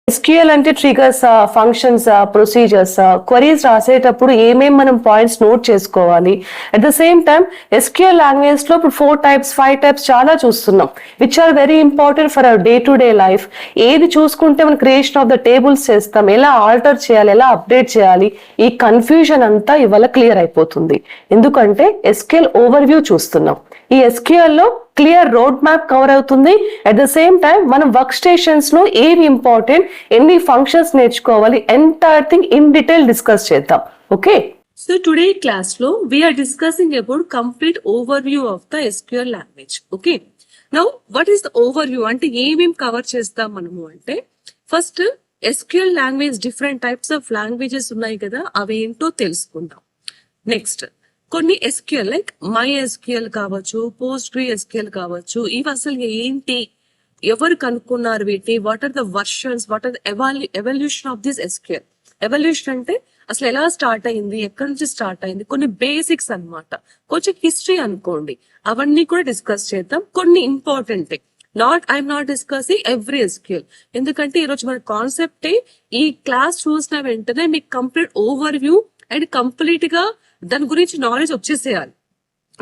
SQL అంటే triggers, functions, procedures, queries రాసేటప్పుడు ఏమేమి మనం పాయింట్స్ నోట్ చేసుకోవాలి. At the same time SQL language లో ఇప్పుడు 4 టైప్స్ 5 టైప్స్ చాలా చూస్తున్నాం, which are very important for our day to day life. ఏది చూసుకుంటే మనం క్రియేషన్ ఆఫ్ ద టేబుల్స్ చేస్తాం, ఎలా ఆల్టర్ చేయాలి, ఎలా అప్డేట్ చేయాలి, ఈ కన్ఫ్యూజన్ అంతా ఇవాళ క్లియర్ అయిపోతుంది. ఎందుకంటే SQL ఓవర్ వ్యూ చూస్తున్నాం. ఈ SQL లో క్లియర్ రోడ్ మ్యాప్ కవర్ అవుతుంది. అట్ ద సేమ్ టైం మనం వర్క్ స్టేషన్స్ లో ఏవి ఇంపార్టెంట్, ఎన్ని ఫంక్షన్స్ నేర్చుకోవాలి, entire thing in detail discuss చేద్దాం. ఓకే, సో టుడే క్లాస్ లో we're discussing about complete overview of the SQL language. Okay, now what is the overview అంటే ఏమేం కవర్ చేస్తాం మనము అంటే, first SQL language different types of languages ఉన్నాయి కదా, అవేంటో తెలుసుకుందాం. నెక్స్ట్ కొన్ని SQL లైక్ MySQL కావచ్చు, PostgreSQL కావచ్చు, ఇవి అసలు ఏంటి, ఎవరు కనుక్కున్నారు వీటిని, what are the versions, what are the evolution of this SQL. Evolution అంటే అసలు ఎలా స్టార్ట్ అయింది, ఎక్కడి నుంచి స్టార్ట్ అయింది, కొన్ని బేసిక్స్ అన్నమాట, కొంచెం హిస్టరీ అనుకోండి, అవన్నీ కూడా డిస్కస్ చేద్దాం. కొన్ని important, I'm not discussing every SQL, ఎందుకంటే ఈరోజు మన కాన్సెప్టే ఈ క్లాస్ చూసిన వెంటనే మీకు complete over view and complete గా దాని గురించి నాలెడ్జ్ వచ్చేసేయాలి.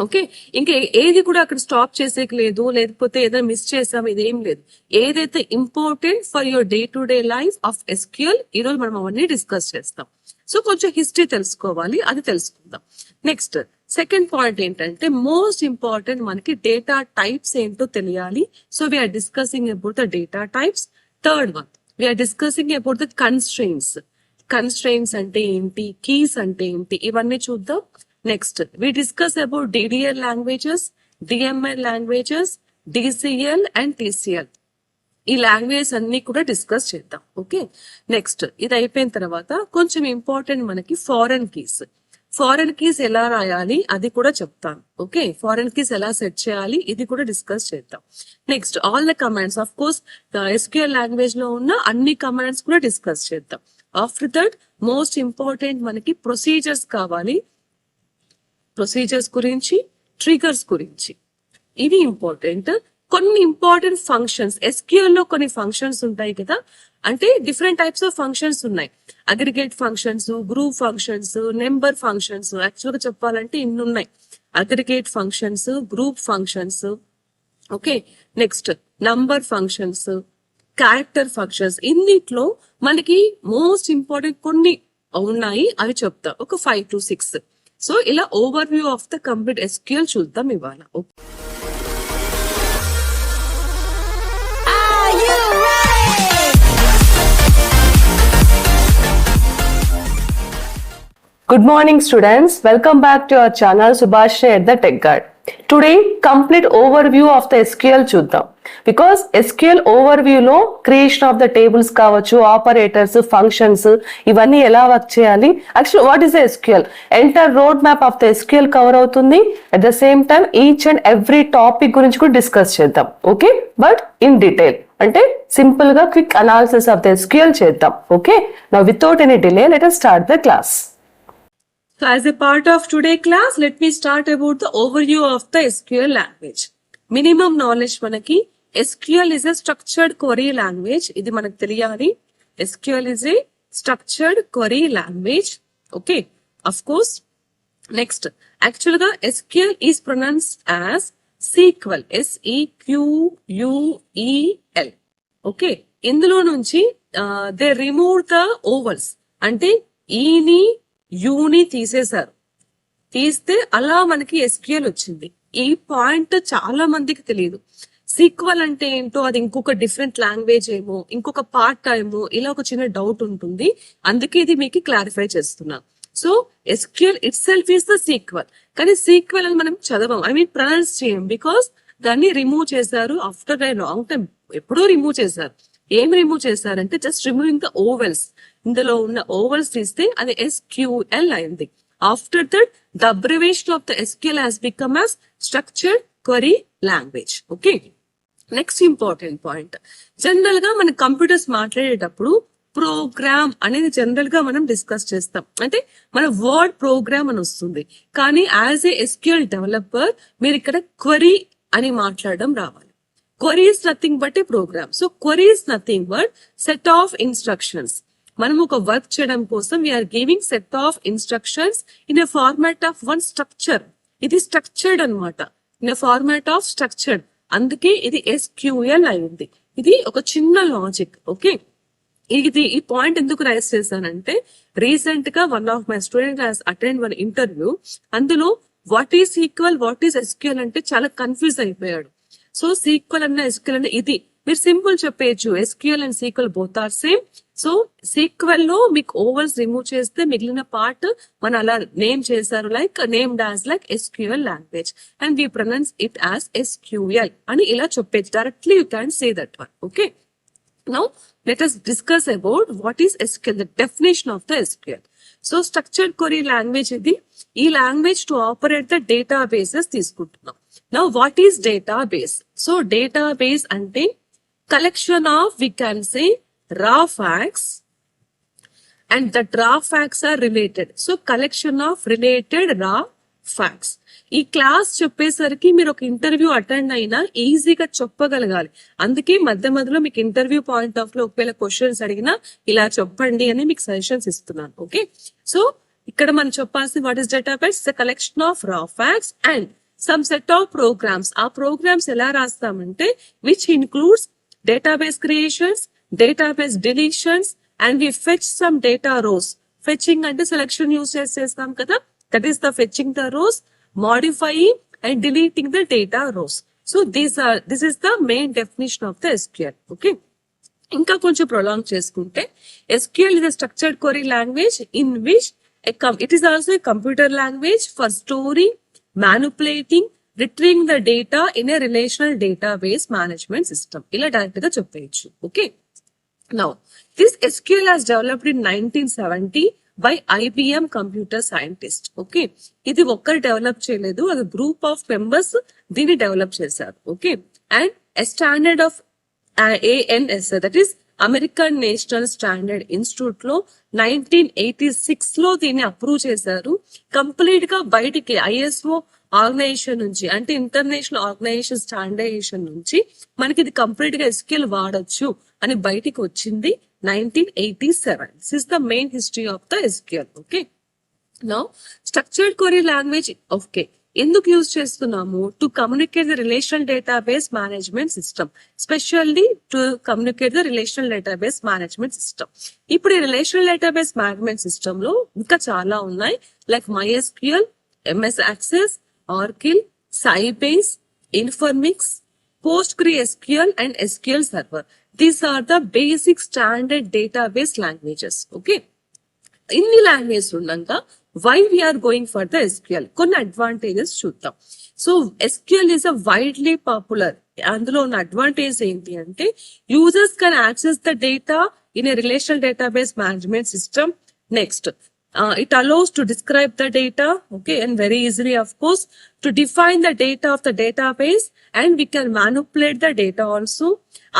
ఓకే, ఇంకా ఏది కూడా అక్కడ స్టాప్ చేసేకి లేదు, లేకపోతే ఏదైనా మిస్ చేసాం, ఇదేం లేదు. ఏదైతే important for your day to day life of SQL ఈ రోజు మనం అవన్నీ డిస్కస్ చేస్తాం. సో కొంచెం హిస్టరీ తెలుసుకోవాలి, అది తెలుసుకుందాం. నెక్స్ట్ సెకండ్ పాయింట్ ఏంటంటే, మోస్ట్ ఇంపార్టెంట్ మనకి డేటా టైప్స్ ఏంటో తెలియాలి. So we're discussing about the data types. Third one we're discussing about the constraints అంటే ఏంటి, కీస్ అంటే ఏంటి, ఇవన్నీ చూద్దాం. Next we discuss about DDL languages, DML languages, DCL and TCL. ఈ లాంగ్వేజెస్ అన్ని కూడా డిస్కస్ చేద్దాం. ఓకే, నెక్స్ట్ ఇది అయిపోయిన తర్వాత కొంచెం ఇంపార్టెంట్ మనకి ఫారెన్ కీస్ ఎలా రాయాలి అది కూడా చెప్తాను. ఓకే, ఫారెన్ కీస్ ఎలా సెట్ చేయాలి ఇది కూడా డిస్కస్ చేద్దాం. Next all the commands, of course SQL language లో ఉన్న అన్ని కమాండ్స్ కూడా డిస్కస్ చేద్దాం. ఆఫ్టర్ దట్ మోస్ట్ ఇంపార్టెంట్ మనకి ప్రొసీజర్స్ కావాలి, ప్రొసీజర్స్ గురించి, ట్రిగర్స్ గురించి, ఇవి ఇంపార్టెంట్. కొన్ని ఇంపార్టెంట్ ఫంక్షన్స్, SQL లో కొన్ని ఫంక్షన్స్ ఉంటాయి కదా, అంటే డిఫరెంట్ టైప్స్ ఆఫ్ ఫంక్షన్స్ ఉన్నాయి. Aggregate functions, group functions, number functions, actual గా చెప్పాలంటే ఇన్ని ఉన్నాయి. Aggregate functions, group functions, okay, next number functions, character functions. ఇన్నిట్లో మనకి మోస్ట్ ఇంపార్టెంట్ కొన్ని ఉన్నాయి, అవి చెప్తా, ఒక 5 to 6. సో ఇలా over view of the complete SQL చూద్దాం ఇవాళ. good morning students, welcome back to our channel Subhash at the Tech Guide. Today complete overview of the SQL చూద్దాం. బికాస్ SQL ఓవర్వ్యూ లో క్రియేషన్ ఆఫ్ ద టేబుల్స్ కావచ్చు, operators, functions, ఇవన్నీ ఎలా work చేయాలి, actual what is SQL, entire road map of the SQL cover అవుతుంది. At the same time each and every topic గురించి కూడా discuss చేద్దాం. ఓకే, బట్ ఇన్ డీటెయిల్, అంటే simple గా quick analysis of the SQL చేద్దాం. Okay, now without any delay let us start the class. So as a part of today's class, let me start about the overview of the SQL language. Minimum knowledge manaki, SQL is a structured query language. Idi manaku teliyali. SQL is a structured query language. Okay, of course. Next, actually the SQL is pronounced as SQL, SEQUEL. Okay, ఇందులో నుంచి they remove the vowels, అంటే ఈని యూని తీసేశారు. తీస్తే అలా మనకి SQL వచ్చింది. ఈ point చాలా మందికి తెలియదు. సీక్వెల్ అంటే ఏంటో, అది ఇంకొక డిఫరెంట్ లాంగ్వేజ్ ఏమో, ఇంకొక పార్ట్ ఏమో, ఇలా ఒక చిన్న డౌట్ ఉంటుంది. అందుకే ఇది మీకు క్లారిఫై చేస్తున్నాను. So SQL it self is the sequel, కానీ సీక్వెల్ అని మనం చదవం, ప్రొనౌన్స్ చేయం, బికాస్ దాన్ని రిమూవ్ చేశారు ఆఫ్టర్ ఏ లాంగ్ టైం. ఎప్పుడో రిమూవ్ చేశారు. ఏం రిమూవ్ చేశారంటే జస్ట్ రిమూవింగ్ ద ఓవెల్స్. ఇందులో ఉన్న ఓవెల్స్ తీస్తే అది SQL అయింది. After that the abbreviation of the SQL has become as structured query language. Okay, next important point, general గా మన కంప్యూటర్స్ మాట్లాడేటప్పుడు ప్రోగ్రామ్ అనేది జనరల్ గా మనం డిస్కస్ చేస్తాం, అంటే మన వర్డ్ ప్రోగ్రామ్ అని వస్తుంది. కానీ యాజ్ ఏ SQL డెవలపర్ మీరు ఇక్కడ క్వరీ అని మాట్లాడడం రావాలి. Query is nothing but a program. So query is nothing but set of instructions. మనం ఒక వర్క్ చేయడం కోసం we're giving set of instructions in a format of one structure. ఇది స్ట్రక్చర్డ్ అన్నమాట, in a format of structured. అందుకే ఇది SQL అయింది. ఇది ఒక చిన్న లాజిక్. ఓకే, ఈ పాయింట్ ఎందుకు రైజ్ చేశానంటే రీసెంట్ గా one of my student has attend one interview. అందులో what is equal, what is SQL అంటే చాలా కన్ఫ్యూజ్ అయిపోయాడు. సో SQL అన్న SQL అన్న ఇది మీరు సింపుల్ చెప్పేయచ్చు, SQL and SQL both are same. So SQL లో మీకు ఓవల్స్ రిమూవ్ చేస్తే మిగిలిన పార్ట్ మన అలా నేమ్ చేశారు, like named as like SQL language and we pronounce it as SQL అని ఇలా చెప్పేది. Directly you can say that one. Okay, now let us discuss about what is SQL, the definition of the SQL. So structured query language ఇది. ఈ language to operate the databases తీసుకుంటున్నాం. Now what is database? So database అంటే collection of, we can say, raw facts and that raw facts are related. So collection of related raw facts. ఈ class చెప్పేసరికి మీరు ఒక interview attend అయినా ఈజీగా చెప్పగలగాలి. అందుకే మధ్య మధ్యలో మీకు ఇంటర్వ్యూ పాయింట్ ఆఫ్ లో ఒకవేళ క్వశ్చన్స్ అడిగినా ఇలా చెప్పండి అని మీకు సజెషన్స్ ఇస్తున్నాను. ఓకే, సో ఇక్కడ మనం చెప్పాల్సింది what is database, the collection of raw facts and some set of programs. ఆ ప్రోగ్రామ్స్ ఎలా రాస్తామంటే which includes database creations, database deletions and we fetch some data rows. Fetching అంటే సెలెక్షన్ యూస్ చేస్తాం కదా, that is the fetching the rows, modifying and deleting the data rows. So this is the main definition of the SQL. Okay, ఇంకా కొంచెం prolong చేసుకుంటే SQL is a structured query language in which it is also a computer language for storing, manipulating, retrieving the data in a relational database management system. ఇలా direct గా చెప్పేయచ్చు. Okay, now this SQL has developed in 1970 by IBM computer scientist. Okay, ఇది ఒక్కరు develop చేయలేదు, అది group of members దీన్ని develop చేశారు. Okay, and a standard of ANS, that is American national standard institute లో 1986 లో దీన్ని అప్రూవ్ చేశారు. కంప్లీట్ గా బయటికి ISO ఆర్గనైజేషన్ నుంచి, అంటే ఇంటర్నేషనల్ ఆర్గనైజేషన్ స్టాండర్డైజేషన్ నుంచి మనకి ఇది కంప్లీట్ గా SQL వాడొచ్చు అని బయటికి వచ్చింది 1987. This is the main history of the SQL. Okay, now structured query language. Okay, ఎందుకు యూజ్ చేస్తున్నాము? To communicate the relational database management system, specially to communicate the relational database management system. ఇప్పుడు ఈ relational database management system లో ఇంకా చాలా ఉన్నాయి, like MySQL, MS Access, Oracle, Sybase, Informix, PostgreSQL and SQL Server. These are the basic standard database languages. Okay, ఇన్ని language ఉండగా why we are going for the SQL, కొన్ని advantages చూద్దాం. So SQL is a widely popular. అందులో ఉన్న advantage ఏంటి అంటే users can access the data in a relational database management system. Next, it allows to describe the data, okay, and very easily, of course, to define the data of the database, and we can manipulate the data also.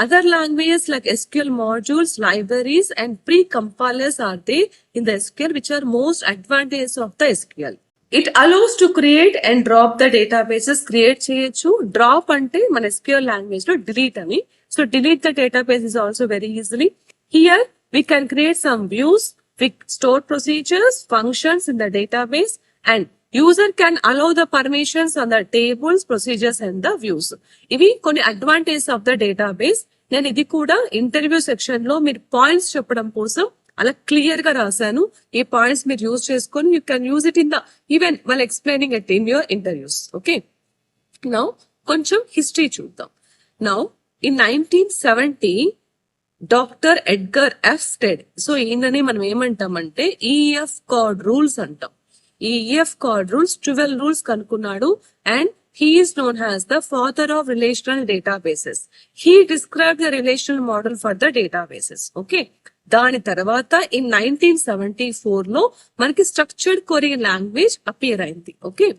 Other languages like SQL modules, libraries and pre-compilers are there in the SQL, which are most advantages of the SQL. It allows to create and drop the databases. Create cheyochu, drop ante మన SQL language lo delete ani. So delete the database is also very easily. Here we can create some views, we store procedures, functions in the database, and user can allow the permissions on the tables, procedures and the views. ఇవి కొన్ని advantages of the database. నేను ఇది కూడా interview section లో మీరు points చెప్పడం కోసం అలా క్లియర్ గా రాశాను. ఈ పాయింట్స్ మీరు యూజ్ చేసుకొని you can use it in the even while explaining it in your interviews. Okay, now కొంచెం హిస్టరీ చూద్దాం. Now in 1970 doctor Edgar F Stead, so ఈయనని మనం ఏమంటామంటే EF కార్డ్ రూల్స్ అంటాం. ఈ EF కార్డ్ రూల్స్ 12 రూల్స్ కనుక్కున్నాడు and he is known as the father of relational databases. He described the relational model for the databases. Okay, దాని తర్వాత in 1974 లో మనకి స్ట్రక్చర్డ్ క్వరీ లాంగ్వేజ్ అపియర్ అయింది. Okay,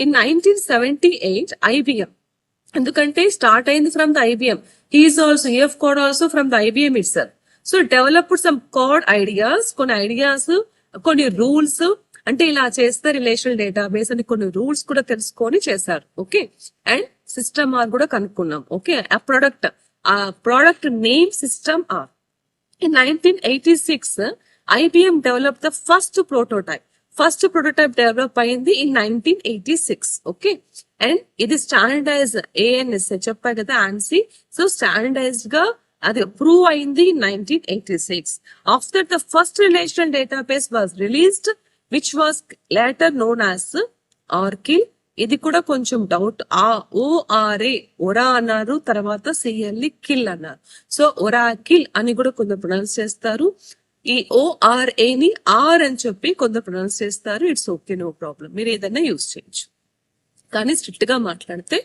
in 1978 IBM, ఎందుకంటే start అయింది from the IBM. He is also EF code also from the IBM itself. So developed some code ideas, కొన్ని rules, అంటే ఇలా చేస్తే రిలేషనల్ డేటాబేస్ అని కొన్ని రూల్స్ కూడా తెలుసుకొని చేశారు. ఓకే, అండ్ సిస్టమ్ ఆర్ కూడా కనుక్కున్నాం. ఓకే, ఆ product name system R. In 1986, IBM developed the first prototype. First prototype develop అయింది in 1986. Okay, and ఇది స్టాండర్డైజ్ ANS చెప్పా కదా, ANSI. సో స్టాండర్డైజ్డ్ గా అది ప్రూవ్ అయింది in 1986. After the first relational database was released, which was later known as Oracle. ఇది కూడా కొంచెం డౌట్. ORA ఒరా అన్నారు, తర్వాత CLE కిల్ అన్నారు. సో ఒరాకిల్ అని కూడా కొందరు ప్రొనౌన్స్ చేస్తారు. ఈ ORA ని ఆర్ అని చెప్పి కొందరు ప్రొనౌన్స్ చేస్తారు. ఇట్స్ ఓకే, నో ప్రాబ్లం, మీరు ఏదైనా యూజ్ చేయొచ్చు. కానీ స్ట్రిక్ట్ గా మాట్లాడితే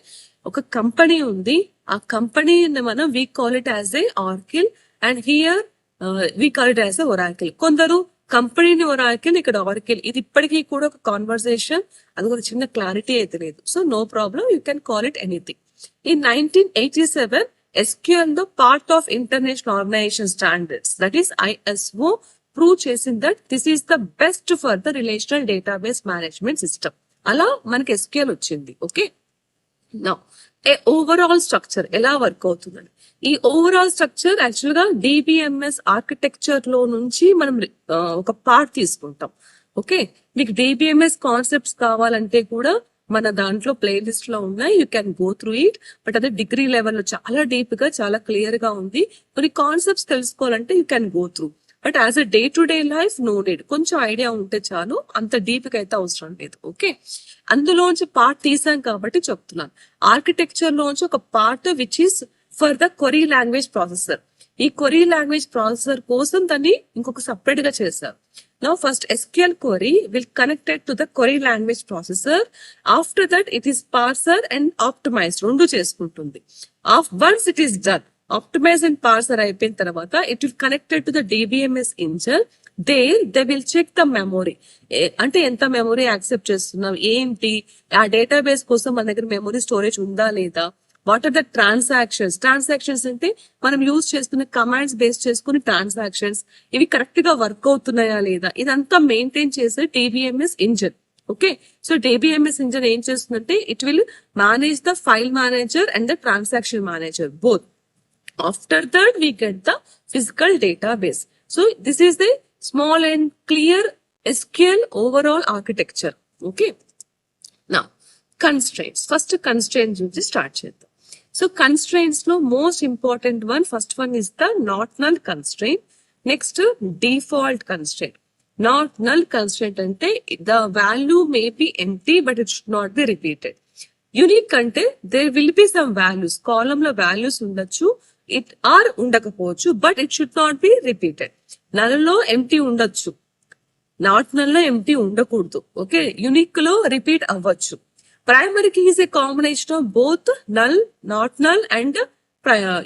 ఒక కంపెనీ ఉంది, ఆ కంపెనీని మనం we call it as a ఆర్కిల్ and here we call it as a Oracle. కొందరు కంపెనీని ఒరాకిల్, ఇక్కడ ఆర్కిల్. ఇది ఇప్పటికీ కూడా ఒక కాన్వర్సేషన్, అది ఒక చిన్న క్లారిటీ అయితే లేదు. So no problem, you can call it anything. In 1987 SQL though part of International Organization Standards, that is ISO, prove చేసింది that this is the best for the relational database management system. అలా మనకి SQL వచ్చింది. Okay, now overall structure ఎలా work అవుతుందని. ఈ overall structure actual గా DBMS architecture లో నుంచి మనం ఒక పార్ట్ తీసుకుంటాం. ఓకే, మీకు DBMS కాన్సెప్ట్స్ కావాలంటే కూడా మన దాంట్లో ప్లేలిస్ట్ లో ఉన్నాయి, you can go through it. But అదే డిగ్రీ లెవెల్లో చాలా డీప్ గా, చాలా క్లియర్ గా ఉంది. కొన్ని కాన్సెప్ట్స్ తెలుసుకోవాలంటే you can go through. But as a day to day life no need, కొంచెం ఐడియా ఉంటే చాలు, అంత డీప్ గా అయితే అవసరం లేదు. ఓకే, అందులోంచి పార్ట్ తీసాం కాబట్టి చెప్తున్నాను. ఆర్కిటెక్చర్ లోంచి ఒక part which is for the query language processor. ఈ క్వరీ లాంగ్వేజ్ ప్రాసెసర్ కోసం దాన్ని ఇంకొక సపరేట్ గా చేశారు. Now first SQL query will connected to the query language processor. After that it is parser and optimized, రెండు చేసుకుంటుంది. Once it is done, optimize and parser అయిపోయిన తర్వాత it will connected to the DBMS engine. There they will check the memory, అంటే ఎంత memory accept చేస్తున్నాం, ఏంటి ఆ database కోసం మన దగ్గర మెమొరీ స్టోరేజ్ ఉందా లేదా, వాట్ ఆర్ ద ట్రాన్సాక్షన్స్ అంటే మనం యూజ్ చేస్తున్న కమాండ్స్ బేస్ చేసుకుని ట్రాన్సాక్షన్స్, ఇవి కరెక్ట్ గా వర్క్ అవుతున్నాయా లేదా, ఇదంతా మెయింటైన్ చేసే DBMS engine. Okay, so DBMS engine ఏం చేస్తుందంటే it will manage the file manager and the transaction manager both. After that we get the physical database. So this is the small and clear SQL overall architecture. Okay, now constraints. First constraints నుంచి start చేద్దాం. So constraints లో most important one, first one is the not null constraint. Next default constraint. Not null constraint అంటే the value may be empty but it should not be repeated. Unique అంటే there will be some values, column లో values ఉండొచ్చు, it or ఉండకపోవచ్చు, but it should not be repeated. Null లో empty ఉండొచ్చు, not null లో empty ఉండకూడదు. Okay, unique లో repeat అవ్వచ్చు. Primary key is a combination of both null, not null and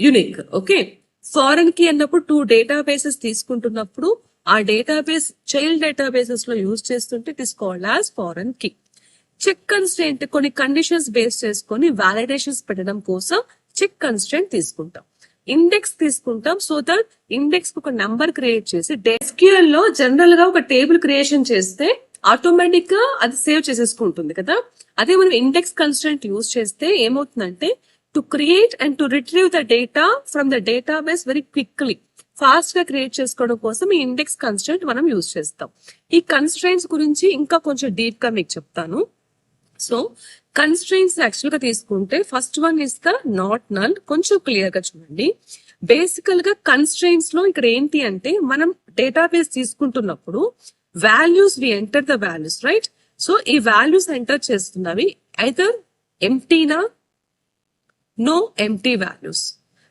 unique. Okay, foreign key అన్నప్పుడు 2 databases తీసుకుంటున్నప్పుడు ఆ డేటాబేస్ చైల్డ్ డేటాబేసెస్ లో యూజ్ చేస్తుంటే it is called as foreign key. Check constraint కొన్ని conditions base చేసుకొని validations పెట్టడం కోసం check constraint తీసుకుంటాం. ఇండెక్స్ తీసుకుంటాం, సో దట్ ఇండెక్స్ ఒక నంబర్ క్రియేట్ చేసి SQL లో జనరల్ గా ఒక టేబుల్ క్రియేషన్ చేస్తే ఆటోమేటిక్ గా అది సేవ్ చేసేసుకుంటుంది కదా. అదే మనం ఇండెక్స్ కన్స్ట్రెయింట్ యూజ్ చేస్తే ఏమవుతుందంటే to create and to retrieve the data from the database very quickly, fast గా క్రియేట్ చేసుకోవడం కోసం ఈ ఇండెక్స్ కన్స్ట్రెయింట్ మనం యూజ్ చేస్తాం. ఈ కన్స్ట్రెయింట్స్ గురించి ఇంకా కొంచెం డీప్ గా మీకు చెప్తాను. సో కన్స్ట్రెయింట్స్ యాక్చువల్ గా తీసుకుంటే first one is the not null. కొంచెం క్లియర్ గా చూడండి. బేసికల్ గా కన్స్ట్రెయింట్స్ లో ఇక్కడ ఏంటి అంటే మనం డేటాబేస్ తీసుకుంటున్నప్పుడు values we enter the values, right? So ఈ వాల్యూస్ ఎంటర్ చేస్తున్నవి ఐదర్ ఎంటీనా, నో ఎంటీ వాల్యూస్.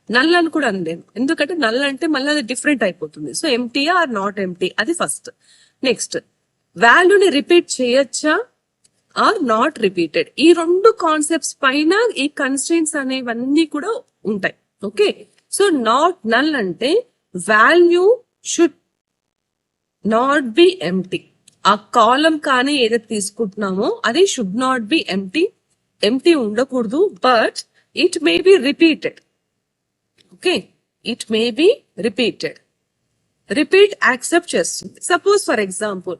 నల్ అని కూడా అనలేము, ఎందుకంటే నల్ అంటే మళ్ళీ అది డిఫరెంట్ అయిపోతుంది. So empty or not empty, అది ఫస్ట్. నెక్స్ట్ వాల్యూని రిపీట్ చేయొచ్చా ఆర్ నాట్ రిపీటెడ్. ఈ 2 కాన్సెప్ట్స్ పైన ఈ కన్స్ట్రెయింట్స్ అనేవన్నీ కూడా ఉంటాయి. ఓకే, సో నాట్ నల్ అంటే value should not be empty. ఆ కాలం కానీ ఏదైతే తీసుకుంటున్నామో అది షుడ్ నాట్ బి ఎంటీ ఉండకూడదు, but it may be repeated. Okay, it may be repeated. Repeat accept చేస్తుంది. Suppose for example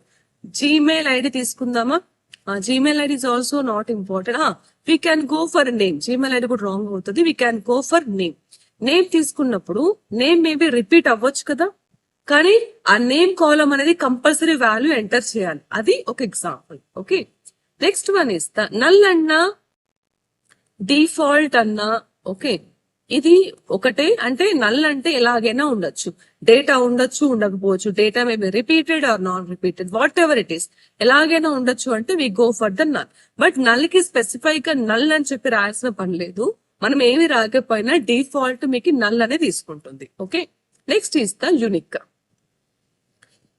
Gmail ID తీసుకుందామా, Gmail ID is also not important. We can go for name. Gmail ID కూడా wrong అవుతుంది. We can go for name. Name తీసుకున్నప్పుడు name maybe repeat అవ్వచ్చు కదా, కానీ ఆ name కాలం అనేది కంపల్సరీ వాల్యూ ఎంటర్ చేయాలి. అది ఒక example. Okay, next one is the null అన్నా డిఫాల్ట్ అన్నా. ఓకే, ఇది ఒకటే. అంటే నల్ అంటే ఎలాగైనా ఉండొచ్చు, డేటా ఉండొచ్చు, ఉండకపోవచ్చు, data maybe repeated or non repeated, whatever it is, ఎలాగైనా ఉండొచ్చు. అంటే we go for the null. But null కి స్పెసిఫైక్ గా నల్ అని చెప్పి రాయాల్సిన పని లేదు. మనం ఏమి రాకపోయినా డిఫాల్ట్ మీకు నల్ అనే తీసుకుంటుంది. Okay, next is the unique.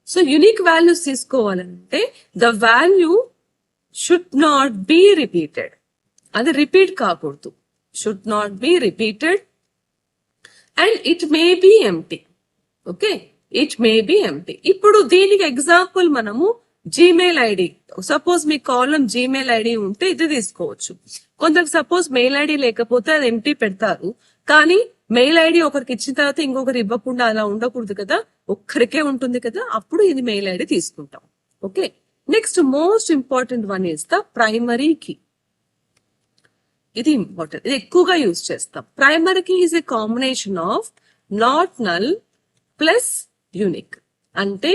So unique values తీసుకోవాలంటే the value should not be repeated. అది రిపీట్ కాకూడదు. Should not be repeated and it may be empty. Okay, it may be empty. ఇప్పుడు దీనికి example మనము Gmail ID. Suppose మీ column Gmail ID ఉంటే ఇది తీసుకోవచ్చు. కొందరికి సపోజ్ మెయిల్ ఐడి లేకపోతే అది ఎంప్టీ పెడతారు. కానీ మెయిల్ ఐడి ఒకరికి ఇచ్చిన తర్వాత ఇంకొకరు ఇవ్వకుండా అలా ఉండకూడదు కదా, ఒక్కరికే ఉంటుంది కదా, అప్పుడు ఇది మెయిల్ ఐడి తీసుకుంటాం. Okay, next most important one is the primary key. ఇది ఇంపార్టెంట్, ఇది ఎక్కువగా యూజ్ చేస్తాం. Primary key is a combination of not null plus unique. అంటే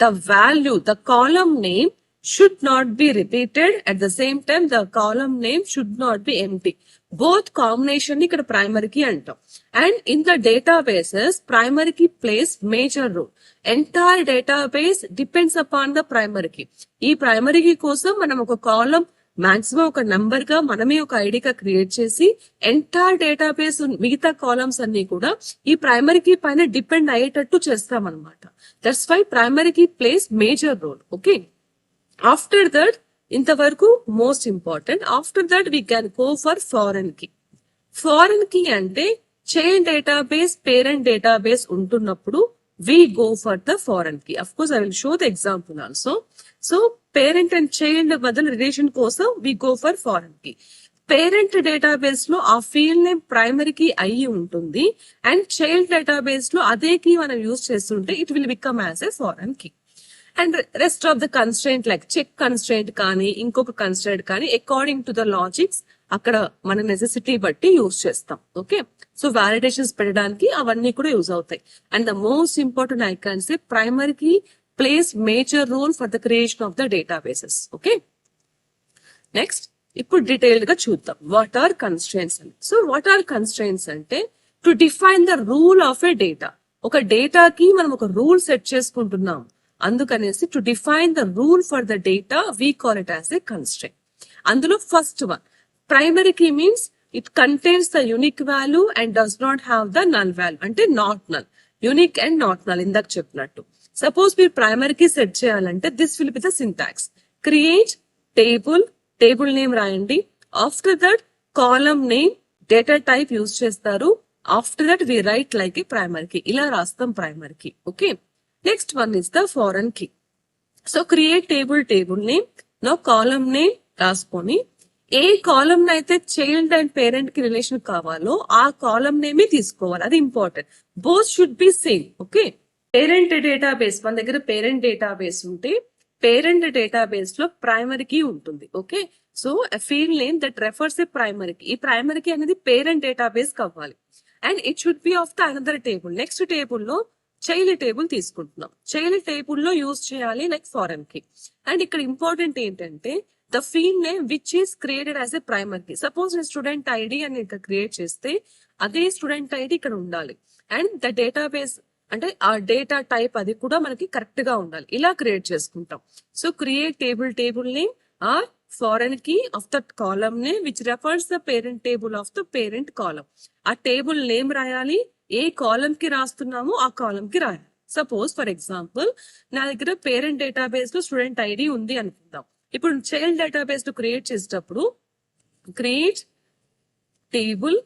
the value, the column name should not be repeated. At the same time, the column name should not be empty. Both combination ని ఇక్కడ primary key అంటాం. And in the databases, primary key plays major role. Entire database depends upon the primary key. ఈ primary key కోసం మనం ఒక column maximum ఒక number గా మనమే ఒక ఐడిగా క్రియేట్ చేసి ఎంటైర్ డేటాబేస్ మిగతా కాలమ్స్ అన్ని కూడా ఈ ప్రైమరీ కీ పైన డిపెండ్ అయ్యేటట్టు చేస్తాం అనమాట. That's why primary key plays major role. Okay, after that ఇంతవరకు most important. After that we can go for foreign key. Foreign key అంటే చైల్డ్ డేటాబేస్, పేరెంట్ డేటాబేస్ ఉంటున్నప్పుడు we go for the foreign key. Of course, I will show the example also. So, parent and child మధ్య relation కోసం we go for foreign key. Parent database లో ఆ field name primary key అయ్యి ఉంటుంది and child database లో అదే key మనం use చేస్తుంటే it will become as a foreign key. And rest of the constraint like check constraint కానీ ఇంకొక కన్స్ట్రెయింట్ కానీ అకార్డింగ్ టు ద లాజిక్స్ అక్కడ మన నెసెసిటీ బట్టి యూజ్ చేస్తాం. ఓకే, సో వ్యాలిడేషన్స్ పెట్టడానికి అవన్నీ కూడా యూజ్ అవుతాయి. And the most important I can say primary key plays major role for the creation of the databases. Okay, next ఇప్పుడు డీటెయిల్డ్ గా చూద్దాం వాట్ ఆర్ కన్స్ట్రెయింట్స్ అని. సో వాట్ ఆర్ కన్స్ట్రెయింట్స్ అంటే to define the rule of a data. ఒక డేటాకి మనం ఒక rule set చేసుకుంటున్నాం, అందుకనేసి to define the rule for the data we call it as a constraint. అందులో first one primary key means it contains the unique value and does not have the null value. అంటే not null, unique and not null ఇందాక చెప్పినట్టు. Suppose మీరు primary key set చేయాలంటే this will be the syntax. Create table, table name రాయండి. After that column name, data type use చేస్తారు. After that we write like a primary key. ఇలా రాస్తాం primary key. Okay, next one is the foreign key. So create table, table name, no column name రాసుకొని ఏ column అయితే child and parent కి relation కావాలో ఆ column నేమే తీసుకోవాలి. అది important. Both should be same. Okay, parent database, మన దగ్గర పేరెంట్ డేటాబేస్ ఉంటే పేరెంట్ డేటాబేస్ లో ప్రైమరీ కీ ఉంటుంది. Okay, so field name that refers a primary key. ఈ ప్రైమరీ కీ అనేది పేరెంట్ డేటాబేస్ కావాలి and it should be of the another table. Next table లో child table తీసుకుంటున్నాం, child table లో use చేయాలి like foreign key. And ఇక్కడ important ఏంటంటే the field name which is created as a primary key. Suppose నేను student ID అని ఇక్కడ create చేస్తే అదే స్టూడెంట్ ఐడి ఇక్కడ ఉండాలి అండ్ ద డేటాబేస్ అంటే ఆ డేటా టైప్ అది కూడా మనకి కరెక్ట్ గా ఉండాలి. ఇలా క్రియేట్ చేసుకుంటాం. So create table, table name or foreign key of the column name which refers the parent table of the parent column. ఆ టేబుల్ నేమ్ రాయాలి, ఏ కాలమ్ కి రాస్తున్నామో ఆ కాలమ్ కి రాయాలి. సపోజ్ ఫర్ ఎగ్జాంపుల్ నా దగ్గర పేరెంట్ డేటాబేస్ లో స్టూడెంట్ ఐడి ఉంది అనుకుందాం. ఇప్పుడు చైల్డ్ డేటాబేస్ లో క్రియేట్ చేసేటప్పుడు క్రియేట్ టేబుల్.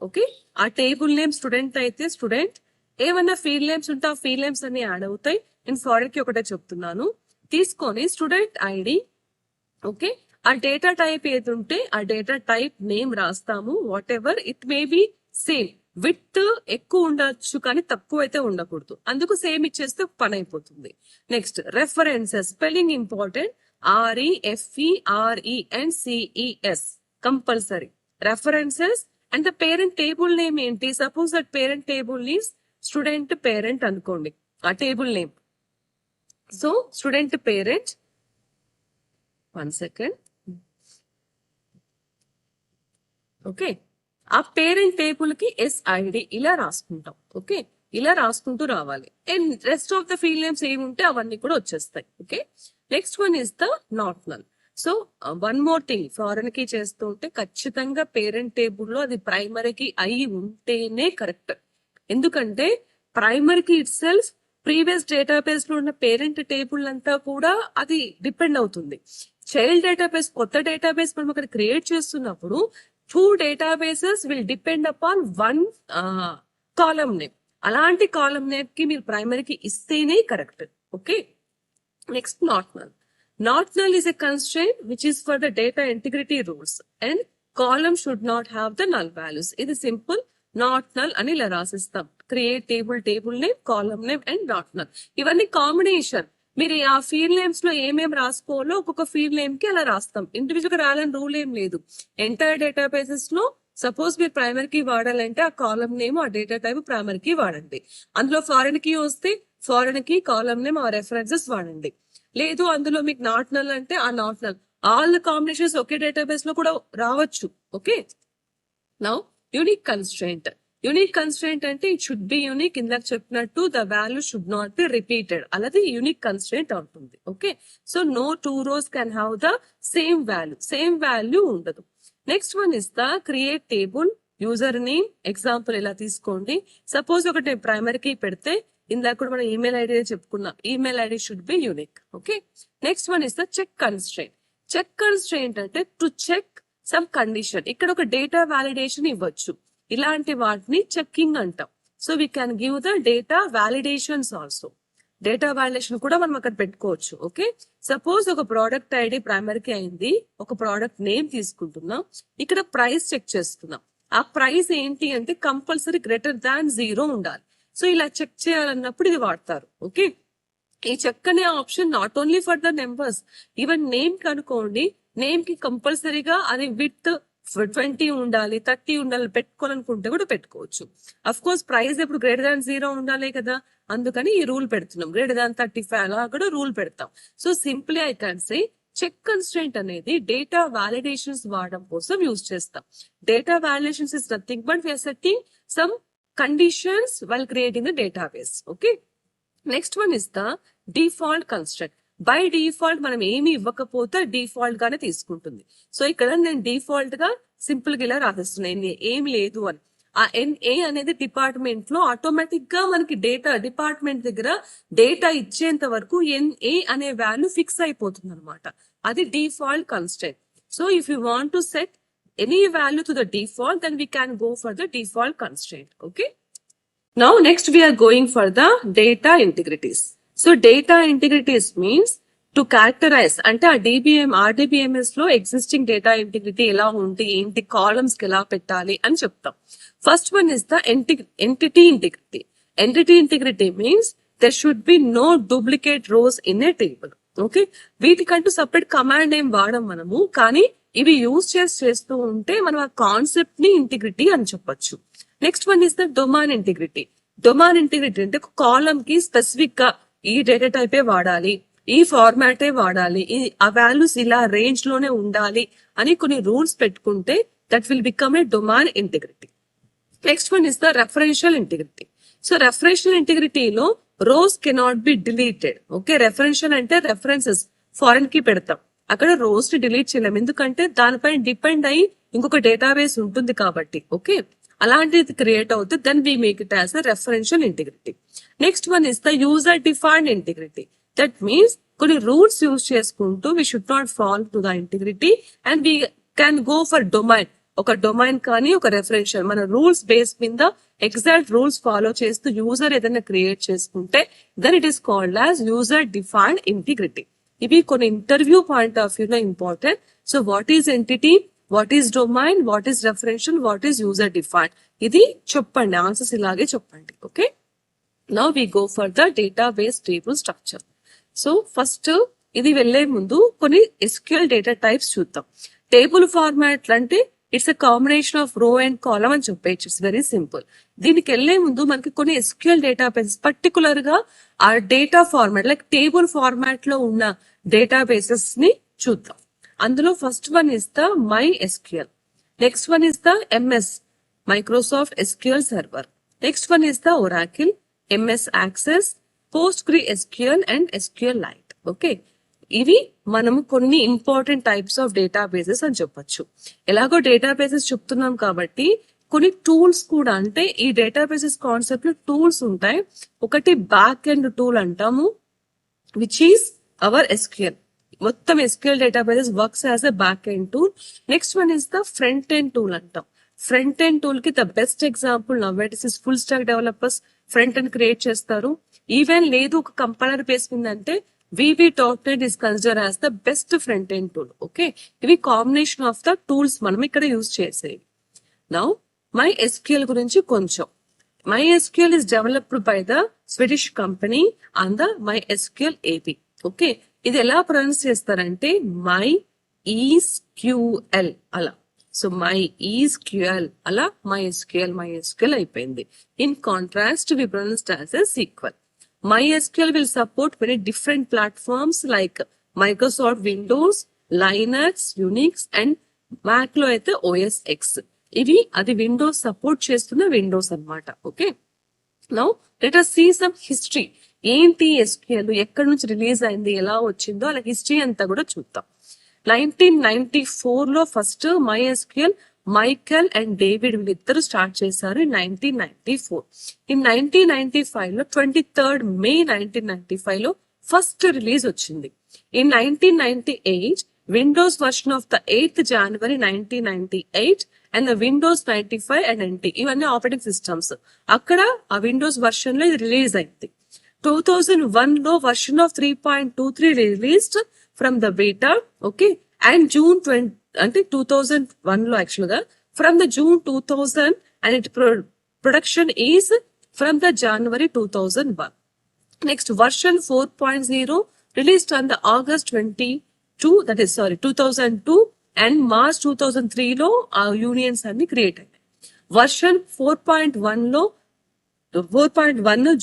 ఓకే, ఆ టేబుల్ నేమ్ స్టూడెంట్ అయితే స్టూడెంట్, ఏమన్నా ఫీల్డ్ నేమ్స్ ఉంటే ఆ ఫీల్డ్ నేమ్స్ అన్ని యాడ్ అవుతాయి. నేను ఫారెన్ కి ఒకటే చెప్తున్నాను. తీసుకొని స్టూడెంట్ ఐడి. ఓకే, ఆ డేటా టైప్ ఏది ఉంటే ఆ డేటా టైప్ నేమ్ రాస్తాము. What ever it may B same. With ఎక్కువ ఉండొచ్చు కానీ తక్కువ అయితే ఉండకూడదు. అందుకు సేమ్ ఇచ్చేస్తే పని అయిపోతుంది. Next references, spelling important. REFERE and CES compulsory. References and the parent table name ఏంటి? Suppose that parent table is student parent అనుకోండి ఆ table name. So student parent, 1 second, okay, ఆ పేరెంట్ టేబుల్ కి SID ఇలా రాసుకుంటాం. Okay, ఇలా రాసుకుంటూ రావాలి. And rest of the field names ఏముంటే అవన్నీ కూడా వచ్చేస్తాయి. Okay, next one is the not null. So one more thing, foreign కి చేస్తూ ఉంటే ఖచ్చితంగా పేరెంట్ టేబుల్లో అది ప్రైమరీకి అయి ఉంటేనే కరెక్ట్. ఎందుకంటే ప్రైమరీకి ఇట్ సెల్ఫ్ ప్రీవియస్ డేటాబేస్ లో ఉన్న పేరెంట్ టేబుల్ అంతా కూడా అది డిపెండ్ అవుతుంది. చైల్డ్ డేటాబేస్, కొత్త డేటాబేస్ మనం అక్కడ క్రియేట్ చేస్తున్నప్పుడు 2 databases will depend upon 1 column name. అలాంటి కాలమ్ నేమ్ కి మీరు ప్రైమరీకి ఇస్తేనే correct. Okay, next not null. Not null is a constraint which is for the data integrity rules and column should not have the null values. ఇది simple, not null అని ఇలా రాసిస్తాం. Create table, table name, column name and not null. ఇవన్నీ combination. మీరు ఆ field names లో ఏమేమి రాసుకోవాలో ఒక్కొక్క ఫీల్డ్ నేమ్ కి అలా రాస్తాం. ఇండివిజువల్ గా రాయాలని రూల్ ఏం లేదు. ఎంటైర్ డేటాబేసెస్ లో సపోజ్ మీరు ప్రైమరీకి వాడాలంటే ఆ కాలమ్ నేమ్, ఆ డేటా టైప్ ప్రైమరీకి వాడండి. అందులో ఫారెన్ కి వస్తే ఫారెన్ కి కాలమ్ నేమ్, ఆ రెఫరెన్సెస్ వాడండి. లేదు అందులో మీకు నాట్ నల్ అంటే ఆ నాట్ నల్. ఆల్ కాంబినేషన్స్ ఒకే డేటాబేస్ లో కూడా రావచ్చు. Okay, now unique constraint. Unique constraint అంటే ఇట్ షుడ్ బి యూనిక్. ఇందాక చెప్పినట్టు the value should not be repeated. అలాది యూనిక్ కన్స్ట్రెయింట్ అవుతుంది. Okay, so no 2 rows can have the same value. Same value ఉండదు. Next one is the create table user name. Example ఇలా తీసుకోండి. సపోజ్ ఒకటి ప్రైమరీకి పెడితే ఇందాక కూడా మనం ఈమెయిల్ ఐడి చెప్పుకున్నాం. Email ID should be unique. Okay, next one is the check constraint. Check constraint అంటే టు చెక్ సమ్ కండిషన్. ఇక్కడ ఒక డేటా వాలిడేషన్ ఇవ్వచ్చు. ఇలాంటి వాటిని చెక్కింగ్ అంటాం. So we can give the data validations also. Data validation కూడా మనం అక్కడ పెట్టుకోవచ్చు. ఓకే, సపోజ్ ఒక ప్రోడక్ట్ ఐడి ప్రైమరీకి అయింది, ఒక ప్రోడక్ట్ నేమ్ తీసుకుంటున్నాం, ఇక్కడ ప్రైస్ చెక్ చేస్తున్నాం. ఆ ప్రైస్ ఏంటి అంటే కంపల్సరీ గ్రేటర్ దాన్ 0 ఉండాలి. సో ఇలా చెక్ చేయాలన్నప్పుడు ఇది వాడతారు. ఓకే, ఈ చెక్ అనే option not only for the numbers, even name కనుకోండి. నేమ్ కి కంపల్సరీగా అది విత్ 20 ఉండాలి, 30 ఉండాలి పెట్టుకోవాలనుకుంటే కూడా పెట్టుకోవచ్చు. అఫ్ కోర్స్ ప్రైస్ ఎప్పుడు గ్రేటర్ దాన్ 0 ఉండాలి కదా, అందుకని ఈ రూల్ పెడుతున్నాం. గ్రేటర్ దాన్ 35 అలా కూడా రూల్ పెడతాం. So simply I can say check constraint అనేది డేటా వాలిడేషన్స్ వాడడం కోసం యూజ్ చేస్తాం. Data validations is nothing but we're setting some conditions while creating the database. Okay, next one is the default constraint. By default మనం ఏమి ఇవ్వకపోతే default గానే తీసుకుంటుంది. So ఇక్కడ నేను డిఫాల్ట్ గా సింపుల్ గా ఇలా రాసిస్తున్నాను, ఏమి లేదు అని. ఆ NA అనేది డిపార్ట్మెంట్ లో ఆటోమేటిక్ గా మనకి డేటా డిపార్ట్మెంట్ దగ్గర డేటా ఇచ్చేంత వరకు NA అనే వాల్యూ ఫిక్స్ అయిపోతుంది అనమాట. అది default constraint. So if you want to set any value to the default then we can go for the default constraint. Okay, now next we are going for the data integrities. So data integrities means to characterize, అంటే ఆ RDBMS లో existing data integrity ఎలా ఉంది, ఏంటి, columns కి ఎలా పెట్టాలి అని చెప్తాం. First one is the entity integrity. Entity integrity means there should be no duplicate rows in a table. Okay, వీటికంటూ సపరేట్ కమాండ్ ఏం వాడం మనము, కానీ ఇవి యూజ్ చేస్తూ ఉంటే మనం ఆ కాన్సెప్ట్ ని ఇంటిగ్రిటీ అని చెప్పొచ్చు. Next one is the domain integrity. Domain integrity అంటే కాలమ్ కి స్పెసిఫిక్ గా ఈ డేటా టైపే వాడాలి, ఈ ఫార్మాటే వాడాలి, ఆ వాల్యూస్ ఇలా రేంజ్ లోనే ఉండాలి అని కొన్ని రూల్స్ పెట్టుకుంటే that will become a domain integrity. Next one is the referential integrity. So referential ఇంటిగ్రిటీలో rows cannot be deleted. Okay, referential అంటే రెఫరెన్సెస్ ఫారెన్ కి పెడతాం, అక్కడ రోస్ ని డిలీట్ చేయలేం, ఎందుకంటే దానిపైన డిపెండ్ అయ్యి ఇంకొక డేటాబేస్ ఉంటుంది కాబట్టి. ఓకే, అలాంటిది క్రియేట్ అవుతుంది, then we make it as a referential integrity. Next one is the user defined integrity. That means కొన్ని రూల్స్ యూజ్ చేసుకుంటూ we should not fall to the integrity and we can go for domain. ఒక domain కానీ ఒక referential మన rules base మీద exact rules follow చేస్తూ user ఏదైనా create చేసుకుంటే then it is called as user defined integrity. ఇవి కొన్ని ఇంటర్వ్యూ పాయింట్ ఆఫ్ వ్యూ లో important. So what is entity, what is domain, what is referential, what is user defined, ఇది చెప్పండి, answers ఇలాగే చెప్పండి. Okay, now we go for the database table structure. So first ఇది వెళ్లే ముందు కొన్ని SQL data types చూద్దాం. టేబుల్ ఫార్మాట్ అంటే ఇట్స్ ఎ కాంబినేషన్ ఆఫ్ రో అండ్ కాలమ్ అని చెప్పేసి ఇట్స్ వెరీ సింపుల్. దీనికి వెళ్లే ముందు మనకి కొన్ని SQL డేటాబేసెస్ పర్టికులర్ గా ఆ data format like table format లో ఉన్న డేటాబేసెస్ ని చూద్దాం. అందులో first one is the MySQL, next one is the MS Microsoft SQL Server, next one is the Oracle, MS Access, PostgreSQL and SQLite. Okay, ఇవి మనము కొన్ని ఇంపార్టెంట్ టైప్స్ ఆఫ్ డేటాబేసెస్ అని చెప్పొచ్చు. ఎలాగో డేటాబేసెస్ చెప్తున్నాం కాబట్టి కొన్ని టూల్స్ కూడా, అంటే ఈ డేటాబేసెస్ కాన్సెప్ట్ లో టూల్స్ ఉంటాయి. ఒకటి బ్యాక్ ఎండ్ టూల్ అంటాము, విచ్ ఈస్ అవర్ SQL. మొత్తం SQL databases works as a back end tool. Next one is the front end tool అంటాం. ఫ్రంట్ ఎండ్ టూల్ కి ద బెస్ట్ ఎగ్జాంపుల్ నవ్వేటిస్ is full stack developers front end create చేస్తారు. Even లేదు ఒక compiler base అంటే VB.NET is considered as the best front end tool. Okay, ఇవి combination of the tools మనం ఇక్కడ యూజ్ చేసేవి. నౌ MySQL గురించి కొంచెం. MySQL is developed by the Swedish company and the MySQL AB. Okay, ఇది ఎలా pronounce చేస్తారంటే MySQL అలా. సో MySQL అలా MySQL అయిపోయింది. In contrast we pronounced as a SQL. MySQL will support many different platforms like Microsoft Windows, Linux, Unix and Mac లో అయితే OS X. ఇవి అది విండోస్ సపోర్ట్ చేస్తున్న విండోస్ అన్నమాట. Okay, now let us see some history. ఏంటి SQL, ఎక్కడి నుంచి release అయింది, ఎలా వచ్చిందో అలా హిస్టరీ అంతా కూడా చూద్దాం. 1994 లో first MySQL Michael and David వీళ్ళిద్దరు స్టార్ట్ చేశారు ఇన్ 1994. ఇన్ 1995 లో 23rd May 1995 లో ఫస్ట్ రిలీజ్ వచ్చింది. In 1998 Windows version of the 8th January 1998 and the Windows 95 and NT ఇవన్నీ ఆపరేటింగ్ సిస్టమ్స్. అక్కడ ఆ విండోస్ వర్షన్ లో ఇది రిలీజ్ అయింది. 2001 లో version of 3.23 released from the beta. Okay, and June 20 అంటే 2001 లో యాక్చువల్ గా from the June 2000 and it production is from the January 2001. Next version 4.0 released on the August 2002 and March 2003 లో ఆ unions అన్ని క్రియేట్ అయ్యాయి. Version 4.1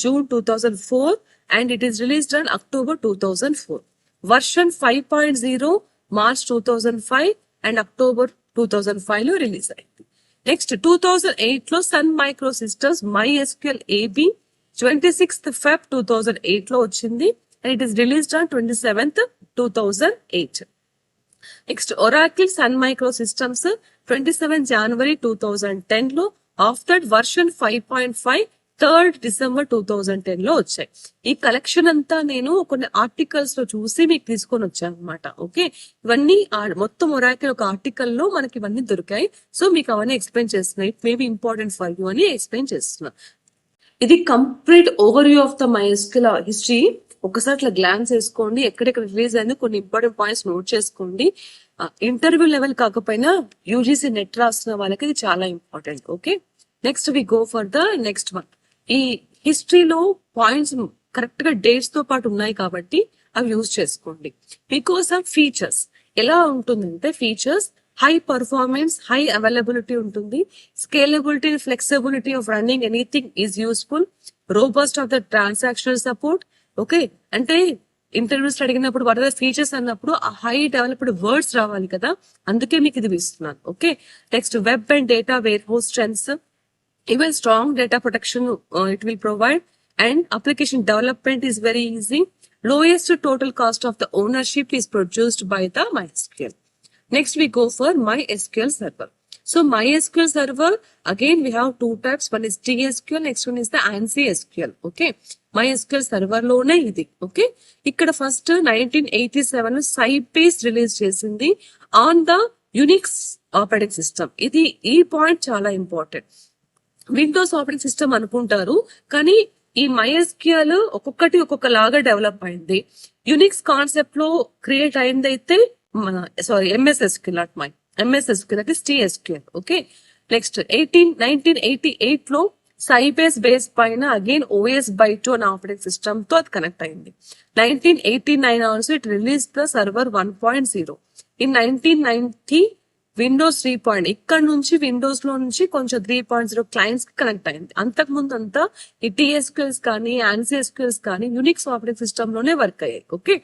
June 2004 and it is released on October 2004. Version 5.0 March 2005 and October 2005 లో release అయింది. Next 2008 లో Sun Microsystems MySQL AB 26th Feb 2008 లో వచ్చింది and it is released on 27th 2008. Next Oracle Sun Microsystems 27 January 2010 లో. After version 5.5 3rd December 2010 లో వచ్చాయి. ఈ collection అంతా నేను కొన్ని ఆర్టికల్స్ లో చూసి మీకు తీసుకొని వచ్చాను అనమాట. ఓకే, ఇవన్నీ మొత్తం ఒరాకిల్ ఒక ఆర్టికల్ లో మనకి ఇవన్నీ దొరికాయి. సో మీకు అవన్నీ ఎక్స్ప్లెయిన్ చేస్తున్నాయి. It may be important for you అని ఎక్స్ప్లెయిన్ చేస్తున్నా. ఇది complete overview of the MySQL history. ఒకసారి ఇట్లా గ్లాన్స్ వేసుకోండి, ఎక్కడెక్కడ రిలీజ్ అయింది కొన్ని ఇంపార్టెంట్ పాయింట్స్ నోట్ చేసుకోండి. ఇంటర్వ్యూ లెవెల్ కాకపోయినా UGC నెట్ రాస్తున్న వాళ్ళకి ఇది చాలా important. Okay, next we go for the next one. ఈ హిస్టరీలో పాయింట్స్ కరెక్ట్ గా డేట్స్ తో పాటు ఉన్నాయి కాబట్టి అవి యూజ్ చేసుకోండి. బికాస్ ఆఫ్ ఫీచర్స్ ఎలా ఉంటుందంటే, features high performance, high availability ఉంటుంది. Scalability, flexibility of running anything is useful. Robust of the transactional support. Okay, అంటే ఇంటర్వ్యూస్ అడిగినప్పుడు వాట్ ఆర్ ద ఫీచర్స్ అన్నప్పుడు ఆ హై డెవలప్డ్ వర్డ్స్ రావాలి కదా, అందుకే మీకు ఇది ఇస్తున్నాను. Okay, next web and data warehouse strengths. Even strong data protection it will provide, and application development is very easy. Lowest total cost of the ownership is produced by the MySQL. Next we go for MySQL Server. So MySQL Server, again we have two types. One is TSQL, next one is the ANSI SQL. Okay, MySQL Server లోనే ఇది. Okay, ఇక్కడ first 1987 Sybase release చేసింది on the Unix operating system. ఇది ఈ point చాలా important. Windows operating system అనుకుంటారు కానీ ఈ MySQL ఒక్కొక్కటి ఒక్కొక్కలాగా డెవలప్ అయింది. యునిక్స్ కాన్సెప్ట్ లో క్రియేట్ అయింది అయితే MS SQL అంటే TSQL. ఓకే, నెక్స్ట్ 1988 లో సైబేస్ బేస్ పైన అగైన్ OS/2 అనే ఆపరేటింగ్ సిస్టమ్ తో అది కనెక్ట్ అయింది. 1989 also it release the server 1.0. In 1990 Windows 3. ఇక్కడ నుంచి విండోస్ లో నుంచి కొంచెం 3.0 క్లయింట్స్ కి కనెక్ట్ అయింది. అంతకు ముందు అంతా ఈ TSQLs కానీ ANSI SQLs కానీ యునిక్స్ ఆపరేటింగ్ సిస్టమ్ లోనే వర్క్ అయ్యాయి. ఓకే,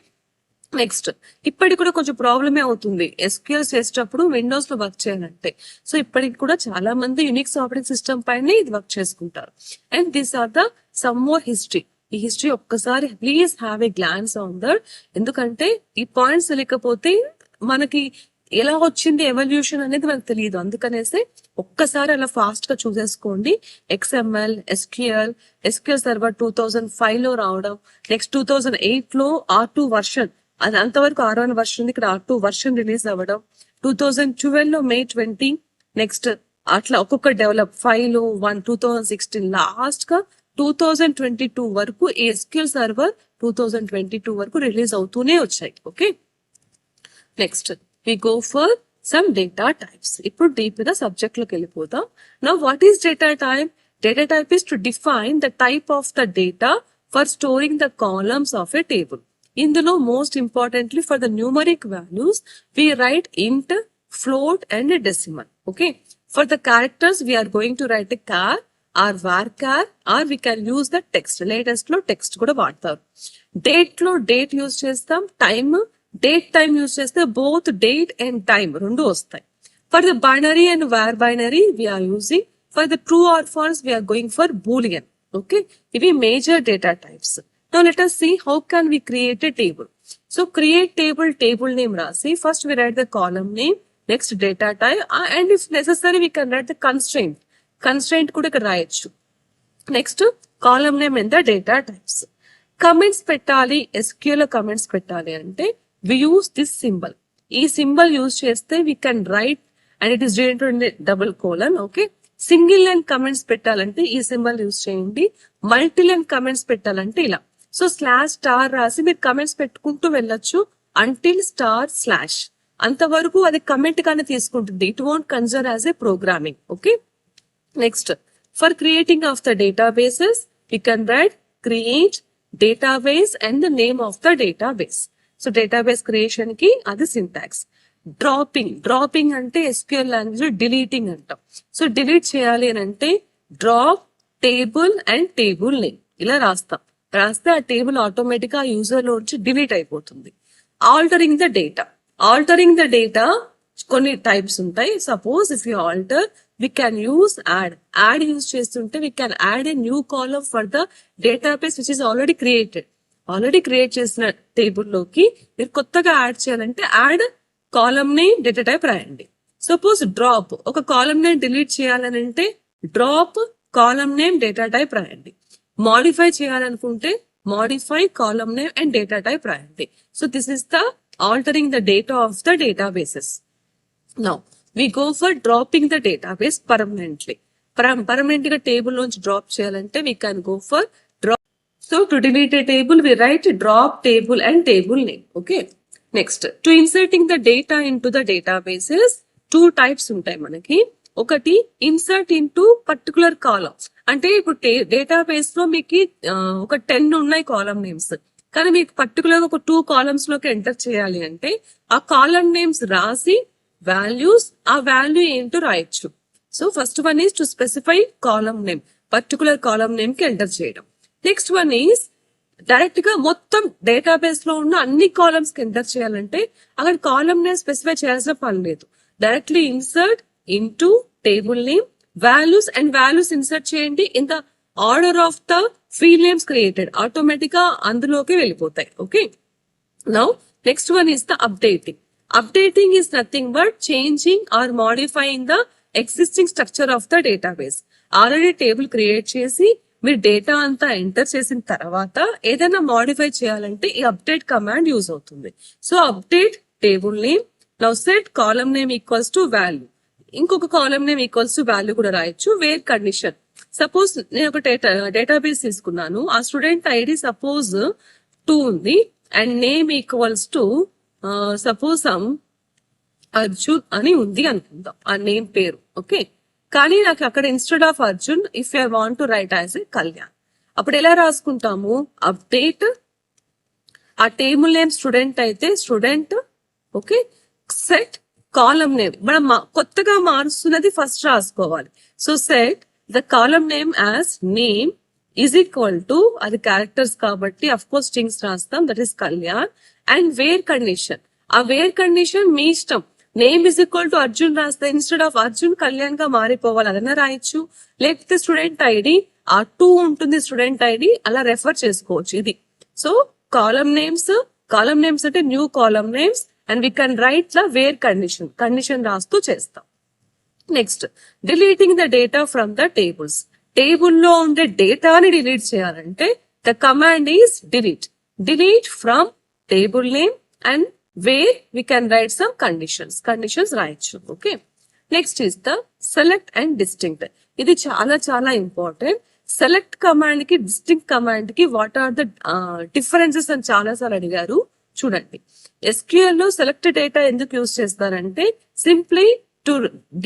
నెక్స్ట్ ఇప్పటికి కూడా కొంచెం ప్రాబ్లమే అవుతుంది SQL చేసేటప్పుడు విండోస్ లో వర్క్ చేయాలంటే. సో ఇప్పటికి కూడా చాలా మంది యునిక్స్ ఆపరేటింగ్ సిస్టమ్ పైనే ఇది వర్క్ చేసుకుంటారు. And these are the some more history. ఈ హిస్టరీ ఒక్కసారి please have a glance on that. ఎందుకంటే ఈ పాయింట్స్ తెలియకపోతే మనకి ఎలా వచ్చింది ఎవల్యూషన్ అనేది మనకు తెలియదు. అందుకనేసి ఒక్కసారి అలా ఫాస్ట్ గా చూసేసుకోండి. XML, SQL సర్వర్ 2005 లో రావడం, నెక్స్ట్ 2008 లో R2 వర్షన్, అది అంతవరకు R1 వర్షన్ ఉంది, ఇక్కడ R2 వర్షన్ రిలీజ్ అవ్వడం, 2012 లో May 20, నెక్స్ట్ అట్లా ఒక్కొక్క డెవలప్ 5 లో 1, 2016 లాస్ట్ గా 2022 వరకు ఈ SQL సర్వర్ 2022 వరకు రిలీజ్ అవుతూనే వచ్చాయి. Okay, next we go for some data types. ఇప్పుడు డీప్ గా సబ్జెక్ట్ లోకి వెళ్ళిపోతాం. Now what is data type? Data type is to define the type of the data for storing the columns of a table. ఇందులో most importantly for the numeric values we write int, float and a decimal. Okay, for the characters we are going to write a char or varchar or we can use the text. Latest లో text కూడా వాడతారు. Date లో date use చేస్తాం, date time use చేస్తే both date and time రెండు వస్తాయి. For the binary and where binary we're using, for the true or false we're going for boolean. Okay, ఇవి major data types. Now let us see how can we create a table. So create table name రాసి first we write the column name, next data type and if necessary we can write the constraint కూడా ఇక్కడ రాయొచ్చు. Next column name and the data types. Comments పెట్టాలి, SQL లో comments పెట్టాలి అంటే we use this symbol. ఈ symbol use చేస్తే we can write and it is written in double colon. Okay, single line comments పెట్టాలంటే ఈ సింబల్ యూజ్ చేయండి, multi line comments పెట్టాలంటే ఇలా. సో /* రాసి మీరు కమెంట్స్ పెట్టుకుంటూ వెళ్ళొచ్చు అంటిల్ */. అంతవరకు అది కమెంట్ గానే తీసుకుంటుంది. It won't consider as a programming. Okay, next for creating of the databases we can write create database and the name of the database. So database creation కి అది సింటాక్స్. డ్రాపింగ్ అంటే SQL language లో deleting అంటాం. So delete చేయాలి అని అంటే drop table and table name ఇలా రాస్తే ఆ టేబుల్ ఆటోమేటిక్ గా యూజర్ లో నుంచి డిలీట్ అయిపోతుంది. ఆల్టరింగ్ ద డేటా కొన్ని టైప్స్ ఉంటాయి. Suppose if you alter we can use add use చేస్తుంటే we can add a new column for the database which is already create చేసిన టేబుల్లోకి మీరు కొత్తగా యాడ్ చేయాలంటే add column name data type రాయండి. Suppose drop ఒక column name delete చేయాలని అంటే drop column name data type రాయండి. మాడిఫై చేయాలనుకుంటే modify column name and data type రాయండి. So this is the altering the data of the databases. Now we go for dropping the database permanently. Permanent గా table నుంచి drop చేయాలంటే we can go for drop. So to delete a table we write drop table and table name. Okay, next to inserting the data into the databases 2 types ఉంటాయి మనకి. ఒకటి insert into particular column, అంటే ఇప్పుడు database లో మీకు ఒక 10 ఉన్నాయి column names, కానీ మీకు పర్టికులర్ ఒక 2 కాలమ్స్ లోకి ఎంటర్ చేయాలి అంటే ఆ కాలమ్ నేమ్స్ రాసి వాల్యూస్ ఆ వాల్యూ ఏంటో రాయొచ్చు. So first one is to specify column name, particular column name కి ఎంటర్ చేయడం. నెక్స్ట్ వన్ ఈస్ డైరెక్ట్ గా మొత్తం డేటాబేస్ లో ఉన్న అన్ని కాలమ్స్ కి ఎంటర్ చేయాలంటే అక్కడ కాలమ్ నేమ్ స్పెసిఫై చేయాల్సిన పని లేదు. Directly insert into table name values and values insert చేయండి in the order of the field names created, automatic గా అందులోకి వెళ్ళిపోతాయి. Okay, now next one is the Updating is nothing but changing or modifying the existing structure of the database. Already table create చేసి మీరు data అంతా enter చేసిన తర్వాత ఏదైనా modify చేయాలంటే ఈ అప్డేట్ కమాండ్ యూజ్ అవుతుంది. So update table name, now set column name equals to value, ఇంకొక column name equals to value కూడా రాయొచ్చు. వేర్ కండిషన్, సపోజ్ నేను ఒక డేటాబేస్ తీసుకున్నాను, ఆ స్టూడెంట్ ఐడి సపోజ్ 2 ఉంది and name equals to suppose Arjun అని ఉంది అనుకుందాం, ఆ నేమ్ పేరు. ఓకే, కానీ నాకు అక్కడ instead of Arjun if I want to right as a Kalyan, అప్పుడు ఎలా రాసుకుంటాము? అప్డేట్ ఆ టేబుల్ నేమ్ స్టూడెంట్ అయితే student, okay, set column name. మనం కొత్తగా మారుస్తున్నది ఫస్ట్ రాసుకోవాలి. So set the column name as name is equal to, అది క్యారెక్టర్స్ కాబట్టి అఫ్ కోర్స్ స్ట్రింగ్స్ రాస్తాం, that is Kalyan. And where condition, ఆ వేర్ కండిషన్ మీ ఇష్టం. Name is equal to Arjun రాస్తే instead of Arjun Kalyan గా మారిపోవాలి, అదన్నా రాయొచ్చు. లేకపోతే స్టూడెంట్ ఐడి ఆ 2 ఉంటుంది, స్టూడెంట్ ఐడి అలా రెఫర్ చేసుకోవచ్చు. ఇది సో కాలమ్ నేమ్స్ అంటే new column names and we can write the where condition రాస్తూ చేస్తాం. Next deleting the data from the tables. టేబుల్లో ఉండే డేటాని డిలీట్ చేయాలంటే the command is delete from table name and where we can write some conditions రాయొచ్చు. Okay, next is the select and distinct. ఇది చాలా చాలా ఇంపార్టెంట్. సెలెక్ట్ కమాండ్ కి distinct command కి వాట్ ఆర్ ద డిఫరెన్సెస్ అని చాలా సార్లు అడిగారు. చూడండి, ఎస్క్యూఎల్ లో సెలెక్ట్ డేటా ఎందుకు యూజ్ చేస్తారంటే simply to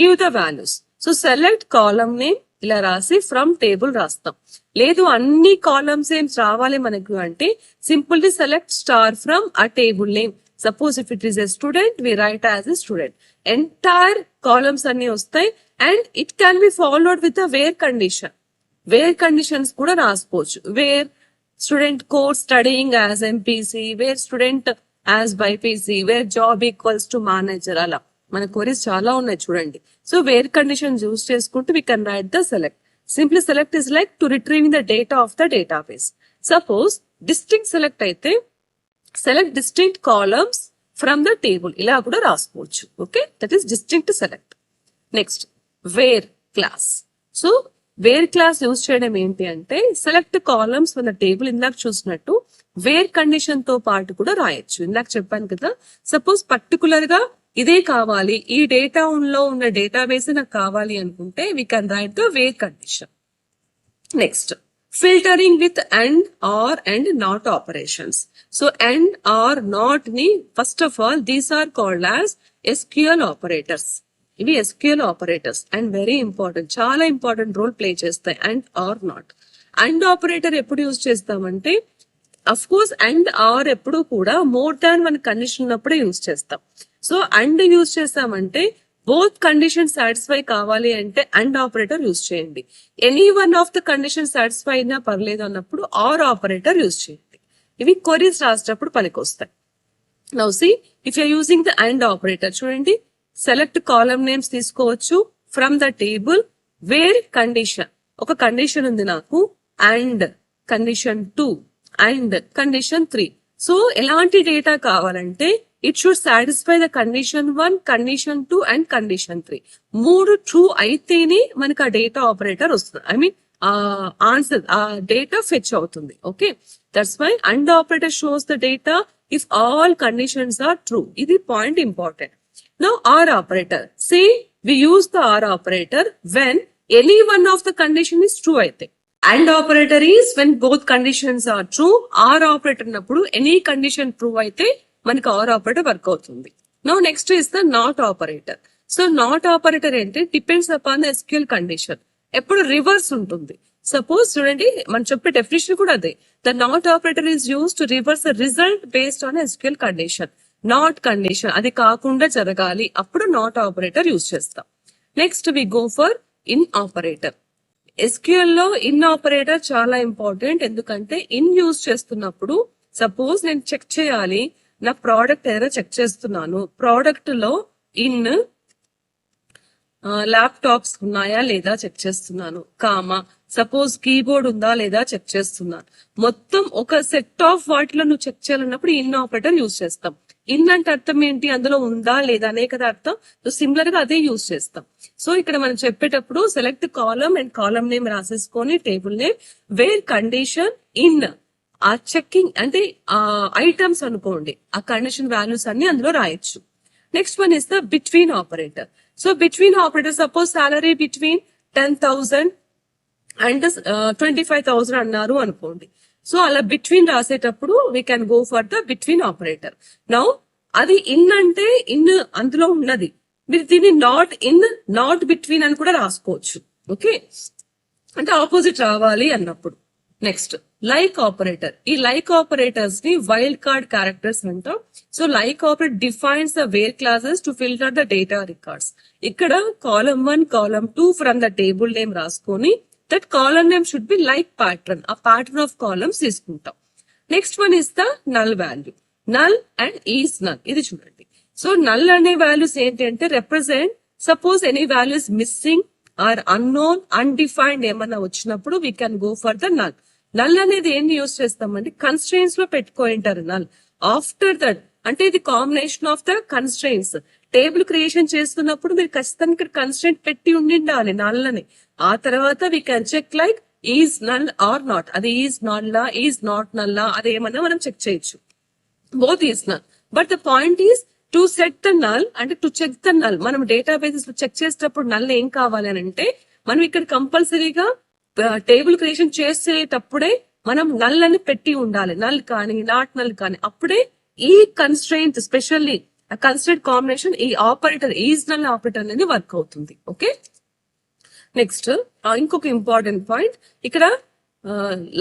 give the values. So select column name ఇలా రాసి ఫ్రమ్ టేబుల్ రాస్తాం. లేదు అన్ని కాలమ్స్ ఏం రావాలి మనకు అంటే సింపుల్లీ సెలెక్ట్ స్టార్ ఫ్రమ్ ఆ table name. Suppose if it is a student we write as a student. Entire columns అన్ని వస్తాయి and it can be followed with where condition. Where conditions కూడా రాసుకోవచ్చు. Where student course studying as MPC, where student as BiPC, where job equals to manager. అలా మన queries చాలా ఉన్నాయి చూడండి. So where condition use చేసుకుంటూ we can write the select. Simply select is like to retrieving the data of the database. Suppose distinct select అయితే select distinct columns from the table ఇలా కూడా రాసుకోవచ్చు. Okay, that is distinct select. Next where clause. So where clause use చేయడం ఏంటి అంటే select columns from the table. ఇందాక చూసినట్టు where condition తో పాటు కూడా రాయొచ్చు. ఇందాక చెప్పాను కదా, సపోజ్ పర్టికులర్ గా ఇదే కావాలి, ఈ డేటా లో ఉన్న డేటాబేస్ నాకు కావాలి అనుకుంటే we can write the where condition. Next filtering with and or and not operations. So and or not ని first of all these are called as SQL operators. ఇవి SQL operators and very important, చాలా important role play చేస్తాయి. And or not. And operator ఎప్పుడు use చేస్తామంటే of course and or ఎప్పుడు కూడా more than one condition ఉన్నప్పుడే use చేస్తాం. So and use చేస్తామంటే బోత్ కండిషన్ సాటిస్ఫై కావాలి అంటే అండ్ ఆపరేటర్ యూజ్ చేయండి. Any one of the condition satisfy అయినా పర్లేదు అన్నప్పుడు ఆర్ ఆపరేటర్ యూజ్ చేయండి. ఇవి క్వరీస్ రాసేటప్పుడు పనికొస్తాయి. Now see if you're using the and operator, చూడండి సెలెక్ట్ కాలమ్ నేమ్స్ తీసుకోవచ్చు from the table. Where condition, ఒక కండిషన్ ఉంది నాకు, and condition 2 and condition 3. So ఎలాంటి డేటా కావాలంటే it should satisfy the condition 1, condition 2 and condition 3. 3 true అయితేనే మనకు ఆ డేటా ఆపరేటర్ వస్తుంది. ఐ మీన్ ఆన్సర్ ఆ డేటా ఫెచ్ అవుతుంది. Okay, that's why and operator shows the data if all conditions are true. ఇది point important. Now OR operator. Say we use the OR operator when any one of the condition is true అయితే. AND operator is when both conditions are true. OR operator ఉన్నప్పుడు any condition true అయితే మనకి OR operator work అవుతుంది. Now next is the NOT operator. So NOT operator ఏంటి? Depends upon the SQL condition. ఎప్పుడు reverse ఉంటుంది. Suppose చూడండి మనం చెప్పే డెఫినేషన్ కూడా అదే. The NOT operator is used to reverse the result based on SQL condition. Not condition అది కాకుండా జరగాలి, అప్పుడు నాట్ ఆపరేటర్ యూజ్ చేస్తాం. Next we go for in operator. SQL లో ఇన్ ఆపరేటర్ చాలా ఇంపార్టెంట్. ఎందుకంటే ఇన్ యూజ్ చేస్తున్నప్పుడు సపోజ్ నేను చెక్ చేయాలి, నా ప్రోడక్ట్ ఏదైనా చెక్ చేస్తున్నాను, ప్రోడక్ట్ లో ఇన్ ల్యాప్టాప్స్ ఉన్నాయా లేదా చెక్ చేస్తున్నాను, కామా సపోజ్ కీబోర్డ్ ఉందా లేదా చెక్ చేస్తున్నాను. మొత్తం ఒక సెట్ ఆఫ్ వాటిలో నువ్వు చెక్ చేయాలన్నప్పుడు ఇన్ ఆపరేటర్ యూజ్ చేస్తాం. ఇన్ అంటే అర్థం ఏంటి, అందులో ఉందా లేదా అనే కదా అర్థం. సిమిలర్ గా అదే యూజ్ చేస్తాం. సో ఇక్కడ మనం చెప్పేటప్పుడు select column and column name రాసేసుకొని table name where condition in ఆ చెక్కింగ్ అంటే ఆ ఐటమ్స్ అనుకోండి, ఆ కండిషన్ వాల్యూస్ అన్ని అందులో రాయొచ్చు. Next one is the between operator. So between operator suppose salary between 10,000 and 25,000 అన్నారు అనుకోండి. సో అలా బిట్వీన్ రాసేటప్పుడు we can go for the between operator. Now అది ఇన్ అంటే ఇన్ అందులో ఉన్నది, మీరు దీన్ని నాట్ ఇన్ నాట్ బిట్వీన్ అని కూడా రాసుకోవచ్చు. ఓకే, అంటే ఆపోజిట్ రావాలి అన్నప్పుడు. Next like operator. ఈ లైక్ ఆపరేటర్స్ ని వైల్డ్ కార్డ్ క్యారెక్టర్స్ అంటాం. So like operator defines the where clauses to filter the data records. ఇక్కడ column 1 column 2 from the table name రాసుకొని that column name should be like pattern, ఆ pattern of columns తీసుకుంటాం. Next one is the null value. Null and is null, ఇది చూడండి. సో null అనే values ఏంటి అంటే represent suppose any values missing are unknown undefined ఏమన్నా వచ్చినప్పుడు we can go for the null. Null అనేది ఏంటి యూజ్ చేస్తామంటే కన్స్ట్రెయిన్స్ లో పెట్టుకుంటారు నల్. ఆఫ్టర్ దట్ అంటే ఇది combination of the constraints. Table creation చేస్తున్నప్పుడు మీరు ఖచ్చితంగా ఇక్కడ కన్స్ట్రెయింట్ పెట్టి ఉండాలి నల్ అని. ఆ తర్వాత we can check like is null or not. అది ఈజ్ నల్లా ఈజ్ నాట్ నల్లా అదేమన్నా మనం చెక్ చేయొచ్చు. Both is null. But the point is to set the null అంటే టు చెక్ ద నల్. మనం డేటాబేసెస్ లో చెక్ చేసేటప్పుడు నల్ ఏం కావాలి అని అంటే మనం ఇక్కడ కంపల్సరీగా టేబుల్ క్రియేషన్ చేసేటప్పుడే మనం నల్ అని పెట్టి ఉండాలి. నల్ కానీ నాట్ నల్ కానీ అప్పుడే ఈ కన్స్ట్రెయింట్ స్పెషల్లీ కన్స్ట్రెయింట్ కాంబినేషన్ ఈ ఆపరేటర్ ఈజ్ నల్ ఆపరేటర్ అనేది వర్క్ అవుతుంది. ఓకే, నెక్స్ట్ ఇంకొక ఇంపార్టెంట్ పాయింట్. ఇక్కడ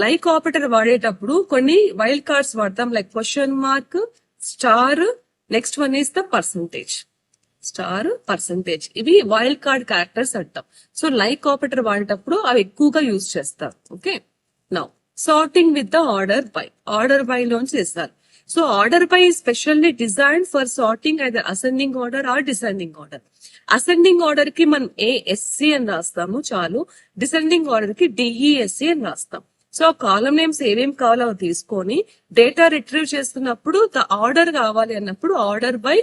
లైక్ ఆపరేటర్ వాడేటప్పుడు కొన్ని వైల్డ్ కార్డ్స్ వాడతాం like question mark, star, next one is the percentage. Star, percentage ఇవి వైల్డ్ కార్డ్ క్యారెక్టర్స్ అంటాం. సో లైక్ ఆపరేటర్ వాడేటప్పుడు అవి ఎక్కువగా యూజ్ చేస్తారు. Okay, now sorting with the order by. Order by లోంచి చేస్తారు. So order by specially design for sorting either ascending order or descending order. Ascending order కి మనం ASC అని రాస్తాము చాలు. డిసెండింగ్ ఆర్డర్ కి DESC అని రాస్తాం. సో ఆ కాలం నేమ్స్ ఏమేమి కావాలో అవి తీసుకొని డేటా రిట్రీవ్ చేస్తున్నప్పుడు ద ఆర్డర్ కావాలి అన్నప్పుడు ఆర్డర్ బై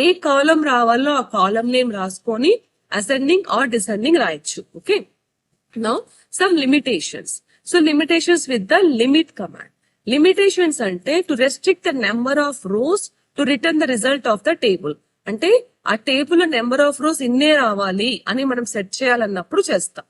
ఏ కాలం రావాలో ఆ కాలం నేమ్ రాసుకొని అసెండింగ్ ఆర్ డిసెండింగ్ రాయొచ్చు. Okay, now some limitations. So limitations with the limit command. Limitations అంటే to restrict the number of rows to return the result of the table. అంటే ఆ table లో number of rose ఇన్నే రావాలి అని మనం set చేయాలన్నప్పుడు చేస్తాం.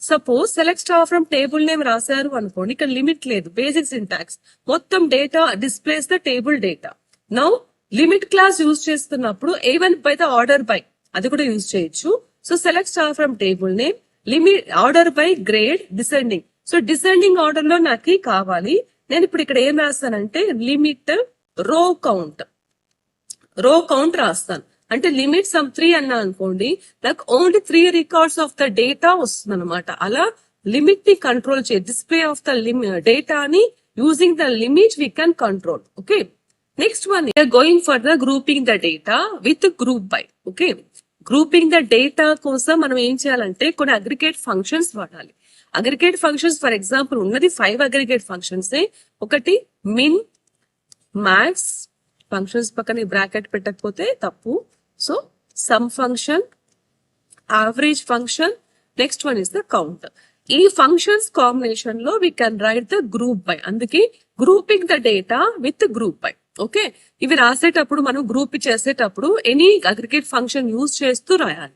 Suppose select star from table name రాశారు అనుకోండి, ఇక్కడ లిమిట్ లేదు, బేసిక్ సింటాక్స్ మొత్తం data displays the table data. Now limit clause use చేస్తున్నప్పుడు A1 by the order by అది కూడా యూజ్ చేయొచ్చు. So select star from table name limit order by grade descending. So descending order లో నాకు కావాలి. నేను ఇప్పుడు ఇక్కడ ఏం రాస్తానంటే లిమిట్ రో కౌంట్ రాస్తాను. అంటే లిమిట్ సమ్ 3 అన్నా అనుకోండి, నాకు only 3 records of the data వస్తుంది అనమాట. అలా లిమిట్ ని కంట్రోల్ చేయ డిస్ప్లే ఆఫ్ ద డేటాని using the limit we can control. Okay, next one going for the grouping the data with group by. Okay, grouping the data కోసం మనం ఏం చేయాలంటే కొన్ని అగ్రిగేట్ ఫంక్షన్స్ వాడాలి. అగ్రిగేట్ ఫంక్షన్స్ ఫర్ ఎగ్జాంపుల్ ఉన్నది 5 aggregate functions. ఒకటి మిన్, max, functions పక్కన bracket పెట్టకపోతే తప్పు. So sum function, average function, next one is the count. ఈ ఫంక్షన్స్ కాంబినేషన్ లో we can write the group by. అందుకే grouping the data with group by. Okay, ఇవి రాసేటప్పుడు మనం గ్రూప్ చేసేటప్పుడు ఎనీ అగ్రిగేట్ ఫంక్షన్ యూజ్ చేస్తూ రాయాలి.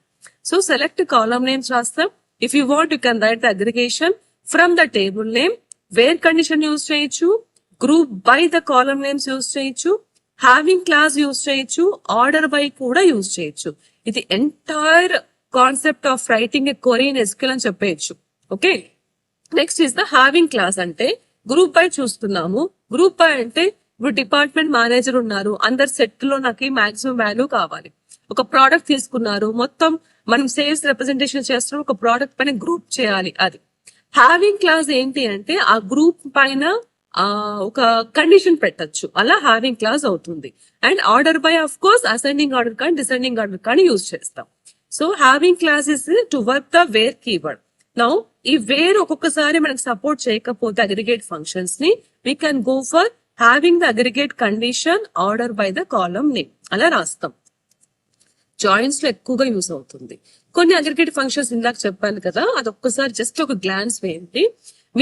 సో సెలెక్ట్ కాలమ్ నేమ్స్ రాస్తాం. If you want you can write the aggregation from the table name. Where condition use చేయొచ్చు, group by the column names use చేయొచ్చు, having clause use చేయొచ్చు, order by కూడా use చేయొచ్చు. ఇది entire concept of writing a query in SQL అని చెప్పేయచ్చు. Okay, next is the having clause. అంటే group by చూస్తున్నాము. గ్రూప్ బై అంటే ఇప్పుడు డిపార్ట్మెంట్ మేనేజర్ ఉన్నారు, అందరు సెట్ లో నాకు మాక్సిమం వాల్యూ కావాలి. ఒక ప్రోడక్ట్ తీసుకున్నారు, మొత్తం మనం సేల్స్ రిప్రజెంటేషన్ చేస్తున్నాం, ఒక ప్రోడక్ట్ పైన గ్రూప్ చేయాలి. అది హ్యావింగ్ క్లాస్ ఏంటి అంటే ఆ గ్రూప్ పైన ఒక కండిషన్ పెట్టచ్చు, అలా హ్యావింగ్ క్లాస్ అవుతుంది. And order by of course ascending order కానీ డిసెండింగ్ ఆర్డర్ కానీ యూజ్ చేస్తాం. So having class is to work the wear keyword. Now ఈ వేర్ ఒక్కొక్కసారి మనకు సపోర్ట్ చేయకపోతే అగ్రిగేట్ ఫంక్షన్స్ ని we can go for having the aggregate condition order by the column name అలా రాస్తాం. జాయిన్స్ లో ఎక్కువగా యూజ్ అవుతుంది. కొన్ని అగ్రిగేట్ ఫంక్షన్స్ ఇందాక చెప్పాను కదా, అది ఒక్కసారి జస్ట్ ఒక గ్లాన్స్ వేయండి.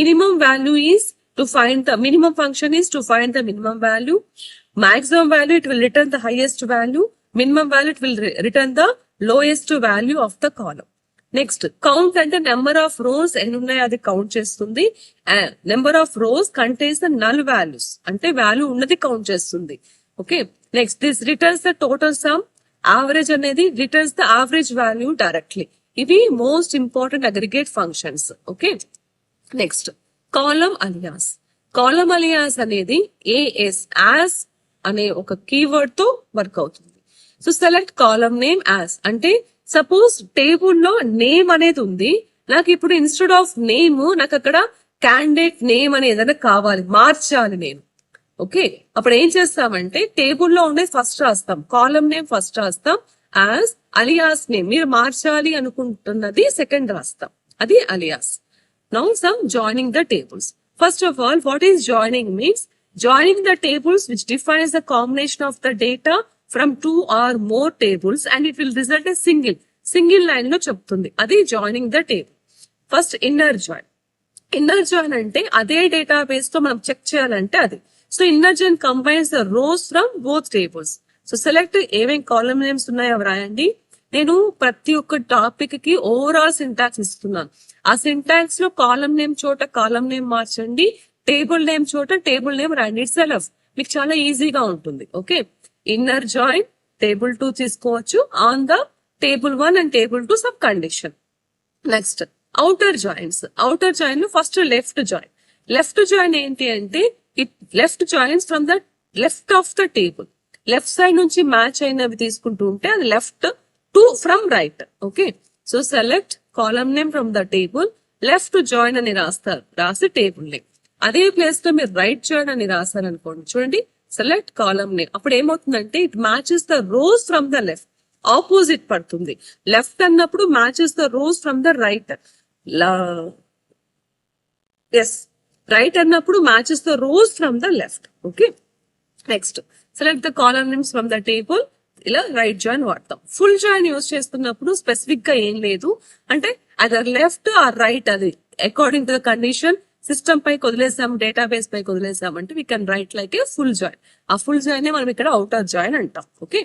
Minimum value is to find the minimum function is to find the minimum value. Maximum value it will return the highest value. Minimum value it will return the lowest value of the column. Next count and the number of rows ఎన్ని ఉన్నాయో అది count చేస్తుంది. Number of rows contains the null values అంటే value ఉన్నది count చేస్తుంది. Okay, next this returns the total sum average అనేది returns the average value directly. ఇవి most important aggregate functions. Okay, next column alias. Column alias అనేది AS as అనే ఒక keyword తో work అవుతుంది. So select column name as అంటే suppose టేబుల్లో name అనేది ఉంది, నాకు ఇప్పుడు ఇన్స్టెడ్ ఆఫ్ నేమ్ నాకు అక్కడ క్యాండిడేట్ నేమ్ అనేది ఏదైనా కావాలి, మార్చాలి నేను. ఓకే, అప్పుడు ఏం చేస్తామంటే టేబుల్లో ఉండే ఫస్ట్ రాస్తాం, కాలమ్ నేమ్ ఫస్ట్ రాస్తాం, యాజ్ అలియాస్ నేమ్ మీరు మార్చాలి అనుకుంటున్నది సెకండ్ రాస్తాం, అది alias. Now some joining the tables. First of all what is joining means joining the tables which defines the combination of the data from two or more tables and it will result a single line లో చెప్తుంది, అది joining the table. First inner join అంటే అదే database తో మనం check చేయాలంటే అది. So inner join combines the rows from both tables. So select ఏమేం కాలమ్ నేమ్స్ ఉన్నాయో రాయండి. నేను ప్రతి ఒక్క టాపిక్ కి ఓవరాల్ సింటాక్స్ ఇస్తున్నాను. ఆ సింటాక్స్ లో కాలమ్ నేమ్ చోట కాలమ్ నేమ్ మార్చండి, టేబుల్ నేమ్ చోట టేబుల్ నేమ్ రాయండి. ఇట్స్ సెల్ఫ్ మీకు చాలా ఈజీగా ఉంటుంది. ఓకే, ఇన్నర్ జాయిన్ టేబుల్ 2 తీసుకోవచ్చు on the table 1 and table 2 sub condition. Next outer join లో ఫస్ట్ లెఫ్ట్ జాయిన్ ఏంటి అంటే it left joins from the left of the table. Left side నుంచి మ్యాచ్ అయినవి తీసుకుంటూ ఉంటే అది left to from right. Okay, so select column name from the table, left join అని రాసి టేబుల్ నేమ్. అదే ప్లేస్ లో మీరు రైట్ జాయిన్ అని రాశారనుకోండి, చూడండి సెలెక్ట్ కాలమ్ నేమ్, అప్పుడు ఏమవుతుందంటే it matches the rows from the left, opposite పడుతుంది. లెఫ్ట్ అన్నప్పుడు matches the rows from the right, ఎస్ రైట్ అన్నప్పుడు matches the rows from the left. Okay, next select the column names from the table, ఇలా right join వాడతాం. Full join use చేస్తున్నప్పుడు specific గా ఏం లేదు, అంటే అదర్ లెఫ్ట్ ఆర్ రైట్, అది according to the condition. System పైకి వదిలేసాం, డేటాబేస్ పైకి వదిలేసాం అంటే we can right like a full join. ఆ ఫుల్ జాయిన్ మనం ఇక్కడ అవుటర్ జాయిన్ అంటాం. ఓకే,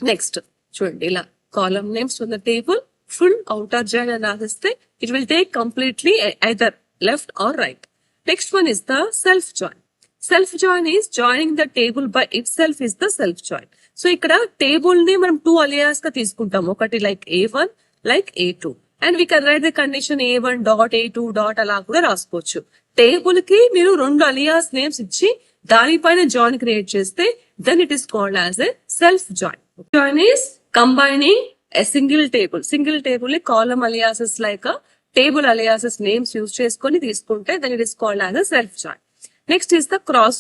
నెక్స్ట్ చూడండి ఇలా column names from the table full outer join అని రాసిస్తే it will take completely either left or right. Next one is the self join is joining the table by itself is the self join. So ఇక్కడ table ని మనం 2 alias గా తీసుకుంటాం, ఒకటి like A1 like A2 and we can write the condition A1 dot A2 dot అలా కూడా రాసుకోవచ్చు. Table కి మీరు 2 అలియాస్ నేమ్స్ ఇచ్చి దానిపైన జాయిన్ క్రియేట్ చేస్తే then it is called as a self join. Join is combining a single table ని column aliases like table aliases names use చేసుకొని తీసుకుంటే then it is called as a self join. Next is the cross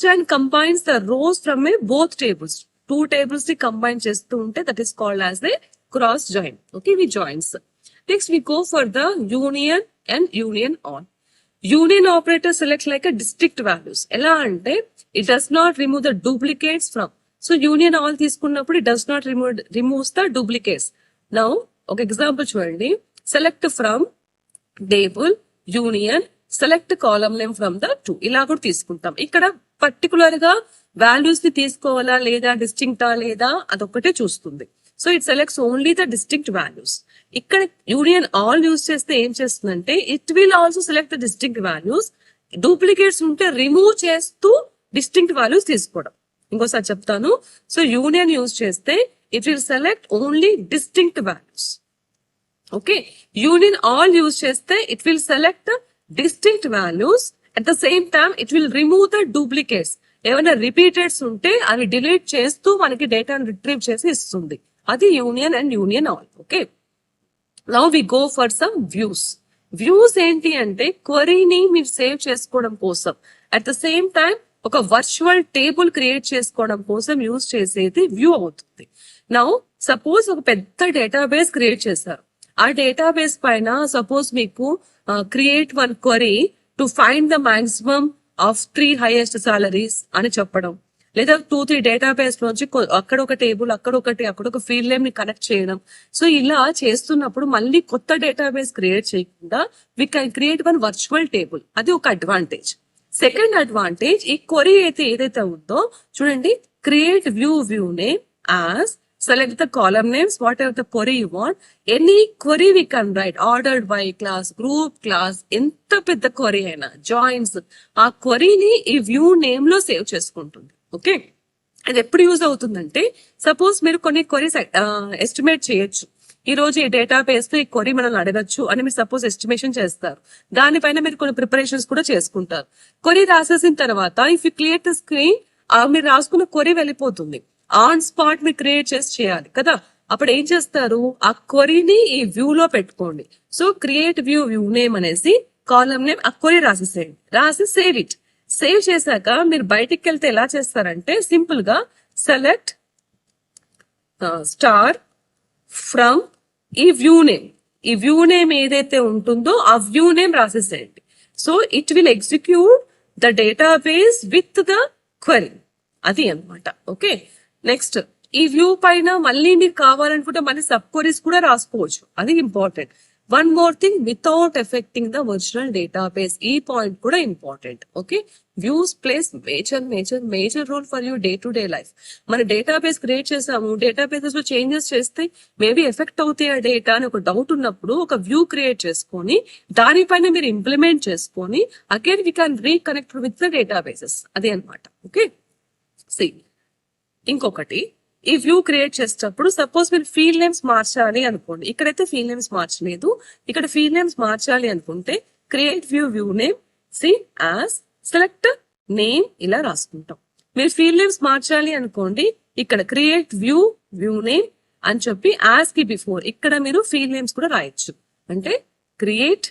join combines the rows from a both tables. 2 tables ని combine చేస్తూ ఉంటే that is called as a cross join. Okay, we joins. Next we go for the union and union all. Union operator select like a distinct values. Ela ante it does not remove the duplicates from. So union all తీసుకున్నప్పుడు it does not removes the duplicates. Now ఒక example చూడండి, select from table union select column name from the 2 ఇలా కూడా తీసుకుంటాం. ఇక్కడ particular గా values ని తీసుకోవాలా లేదా డిస్టింక్టా లేదా అదొక్కటే చూస్తుంది. So it selects only the distinct values. ఇక్కడ యూనియన్ ఆల్ యూజ్ చేస్తే ఏం చేస్తుందంటే it will also select the distinct values. Duplicates ఉంటే రిమూవ్ చేస్తూ డిస్టింక్ట్ వాల్యూస్ తీసుకోవడం. ఇంకోసారి చెప్తాను. సో యూనియన్ యూజ్ చేస్తే it will select only distinct values. Okay, union all use చేస్తే it will select distinct values. At the same time it will remove the duplicates. ఏమైనా రిపీటెడ్స్ ఉంటే అవి డిలీట్ చేస్తూ మనకి డేటాను రిట్రీవ్ చేసి ఇస్తుంది. అది union and union all. Okay, now we go for some views ఏంటి అంటే క్వరీని మీరు సేవ్ చేసుకోవడం కోసం, అట్ ద సేమ్ టైం ఒక వర్చువల్ టేబుల్ క్రియేట్ చేసుకోవడం కోసం యూజ్ చేసేది వ్యూ అవుతుంది. నౌ సపోజ్ ఒక పెద్ద డేటాబేస్ క్రియేట్ చేశారు, ఆ డేటాబేస్ పైన సపోజ్ మీకు create one query to find the maximum of 3 highest salaries అని చెప్పడం, లేదా 2-3 డేటాబేస్ నుంచి అక్కడ ఒక టేబుల్ అక్కడ ఒక ఫీల్డ్ నేమ్ ని కనెక్ట్ చేయడం. సో ఇలా చేస్తున్నప్పుడు మళ్ళీ కొత్త డేటాబేస్ క్రియేట్ చేయకుండా we can create one virtual table. అది ఒక అడ్వాంటేజ్. సెకండ్ అడ్వాంటేజ్, ఈ క్వరీ ఏదైతే ఉందో చూడండి, create view name as select the column names whatever the query you want. Any query we can write ordered by class, group class, ఎంత పెద్ద query అయినా joins ఆ క్వరీని ఈ వ్యూ నేమ్ లో సేవ్ చేసుకుంటుంది. ఓకే, అది ఎప్పుడు యూజ్ అవుతుందంటే, సపోజ్ మీరు కొన్ని క్వరీస్ ఎస్టిమేట్ చేయొచ్చు. ఈ రోజు ఈ డేటాబేస్ లో ఈ క్వరీ మనల్ని అడగచ్చు అని మీరు సపోజ్ ఎస్టిమేషన్ చేస్తారు. దానిపైన మీరు కొన్ని ప్రిపరేషన్స్ కూడా చేసుకుంటారు. క్వరీ రాసేసిన తర్వాత if you clear the screen, మీరు రాసుకున్న క్వరీ వెళ్ళిపోతుంది. ఆన్ స్పాట్ మీరు క్రియేట్ చేసి చేయాలి కదా. అప్పుడు ఏం చేస్తారు, ఆ క్వరీని ఈ వ్యూ లో పెట్టుకోండి. సో క్రియేట్ వ్యూ నేమ్ అనేసి కాలమ్ నేమ్ ఆ క్వరీ రాసేసేయండి. రాసి సేవ్ ఇట్. సేవ్ చేశాక మీరు బయటికి వెళ్తే ఎలా చేస్తారంటే, సింపుల్ గా సెలెక్ట్ స్టార్ ఫ్రమ్ ఈ వ్యూ నేమ్ ఏదైతే ఉంటుందో ఆ వ్యూ నేమ్ రాసేసేయండి. So it will execute the database with the query. అది అన్నమాట. ఓకే, నెక్స్ట్ ఈ వ్యూ పైన మళ్ళీ మీరు కావాలనుకుంటే మళ్ళీ సబ్ క్వరీస్ కూడా రాసుకోవచ్చు. అది important. One more thing, without affecting the original database. ఈ పాయింట్ కూడా important. Okay, views plays major role for your day to day life. మన డేటాబేస్ క్రియేట్ చేసాము, డేటాబేసెస్ లో చేంజెస్ చేస్తే మేబీ ఎఫెక్ట్ అవుతాయి ఆ డేటా అని ఒక డౌట్ ఉన్నప్పుడు ఒక వ్యూ క్రియేట్ చేసుకొని దానిపైన మీరు ఇంప్లిమెంట్ చేసుకొని again we can reconnect with the databases. అదే అనమాట. ఓకే, సి ఇంకొకటి, ఈ వ్యూ క్రియేట్ చేసేటప్పుడు సపోజ్ మీరు ఫీల్డ్ నేమ్స్ మార్చాలి అనుకోండి. ఇక్కడైతే ఫీల్డ్ నేమ్స్ మార్చలేదు, ఇక్కడ ఫీల్డ్ నేమ్స్ మార్చాలి అనుకుంటే create view name, C as select name ఇలా రాసుకుంటాం. మీరు ఫీల్డ్ నేమ్స్ మార్చాలి అనుకోండి, ఇక్కడ క్రియేట్ వ్యూ నేమ్ అని చెప్పి యాజ్ కి బిఫోర్ ఇక్కడ మీరు ఫీల్డ్ నేమ్స్ కూడా రాయొచ్చు. అంటే క్రియేట్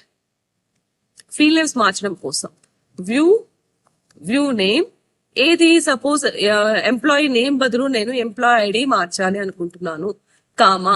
ఫీల్డ్ నేమ్స్ మార్చడం కోసం వ్యూ నేమ్ ఏది, సపోజ్ ఎంప్లాయీ నేమ్ బదులు నేను ఎంప్లాయీ ఐడి మార్చాలి అనుకుంటున్నాను, కామా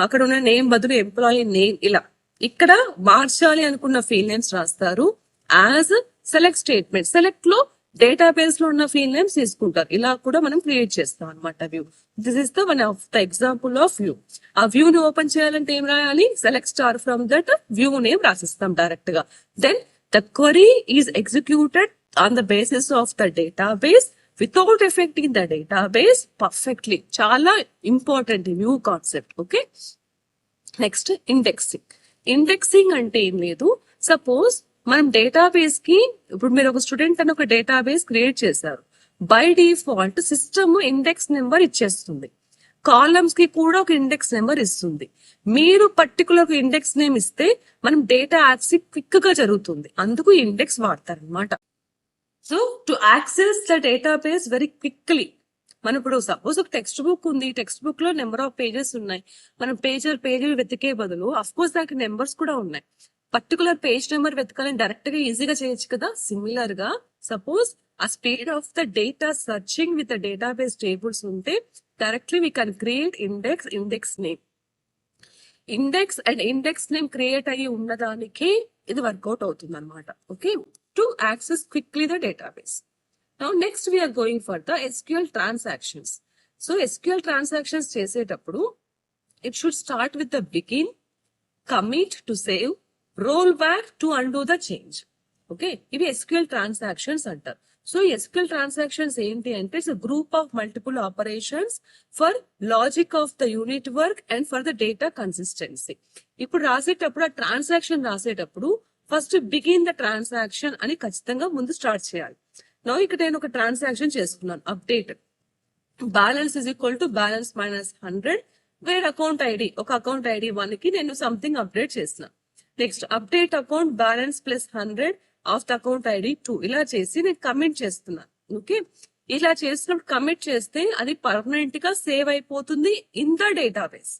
అక్కడ ఉన్న నేమ్ బదులు ఎంప్లాయీ నేమ్ ఇలా ఇక్కడ మార్చాలి అనుకున్న ఫీల్డ్ నేమ్స్ రాస్తారు. యాజ్ సెలెక్ట్ స్టేట్మెంట్, సెలెక్ట్ లో డేటాబేస్ లో ఉన్న ఫీల్డ్ నేమ్స్ తీసుకుంటారు. ఇలా కూడా మనం క్రియేట్ చేస్తాం అనమాట view. This is the one of the example of view. ఆ వ్యూ ని ఓపెన్ చేయాలంటే ఏం రాయాలి, select star from that view name రాసిస్తాం డైరెక్ట్ గా. Then the query is executed on the basis of the database without affecting the database perfectly. చాలా important view concept. Okay, next indexing అంటే ఏం లేదు. సపోజ్ మనం డేటాబేస్ కి, ఇప్పుడు మీరు ఒక స్టూడెంట్ అని ఒక డేటాబేస్ క్రియేట్ చేశారు. By default system index number ఇచ్చేస్తుంది. కాలమ్స్ కి కూడా ఒక ఇండెక్స్ నెంబర్ ఇస్తుంది. మీరు పర్టికులర్ ఇండెక్స్ నేమ్ ఇస్తే మనం డేటా యాక్సెస్ క్విక్ గా జరుగుతుంది. అందుకు ఇండెక్స్ వాడతారనమాట. So to access the database very quickly, మనం ఇప్పుడు సపోజ్ ఒక టెక్స్ట్ బుక్ ఉంది, టెక్స్ట్ బుక్ లో నెంబర్ ఆఫ్ పేజెస్ ఉన్నాయి. మనం పేజ్ వెతికే బదులు అఫ్ కోర్స్ దానికి నెంబర్స్ కూడా ఉన్నాయి. పర్టికులర్ పేజ్ నెంబర్ వెతకాలని డైరెక్ట్ గా ఈజీగా చేయొచ్చు కదా. సిమిలర్ గా సపోజ్ ఆ speed of the data searching with the database tables ఉంటే directly we can create index name. Index name create అయ్యి ఉన్నదానికి ఇది వర్కౌట్ అవుతుంది అనమాట. Okay, to access quickly the database. Now next we are going for the SQL transactions. So SQL transactions చేసేటప్పుడు it should start with the begin, commit to save, roll back to undo the change. Okay, ఇవి SQL transactions అంటారు. So SQL transactions ఏంటి అంటే it's group of multiple operations for logic of the unit work and for the data consistency. ఇప్పుడు రాసేటప్పుడు ఆ transaction రాసేటప్పుడు first begin the transaction అని ఖచ్చితంగా ముందు స్టార్ట్ చేయాలి. నో ఇక్కడ నేను ఒక ట్రాన్సాక్షన్ చేసుకున్నాను, update balance is equal to balance minus 100 where account ID, ఒక అకౌంట్ ఐడి 1 కి నేను సంథింగ్ అప్డేట్ చేసిన. Next update account balance plus 100 of the account ID 2 ఇలా చేసి నేను కమిట్ చేస్తున్నాను. ఓకే, ఇలా చేసినప్పుడు కమిట్ చేస్తే అది పర్మనెంట్ గా సేవ్ అయిపోతుంది in the database.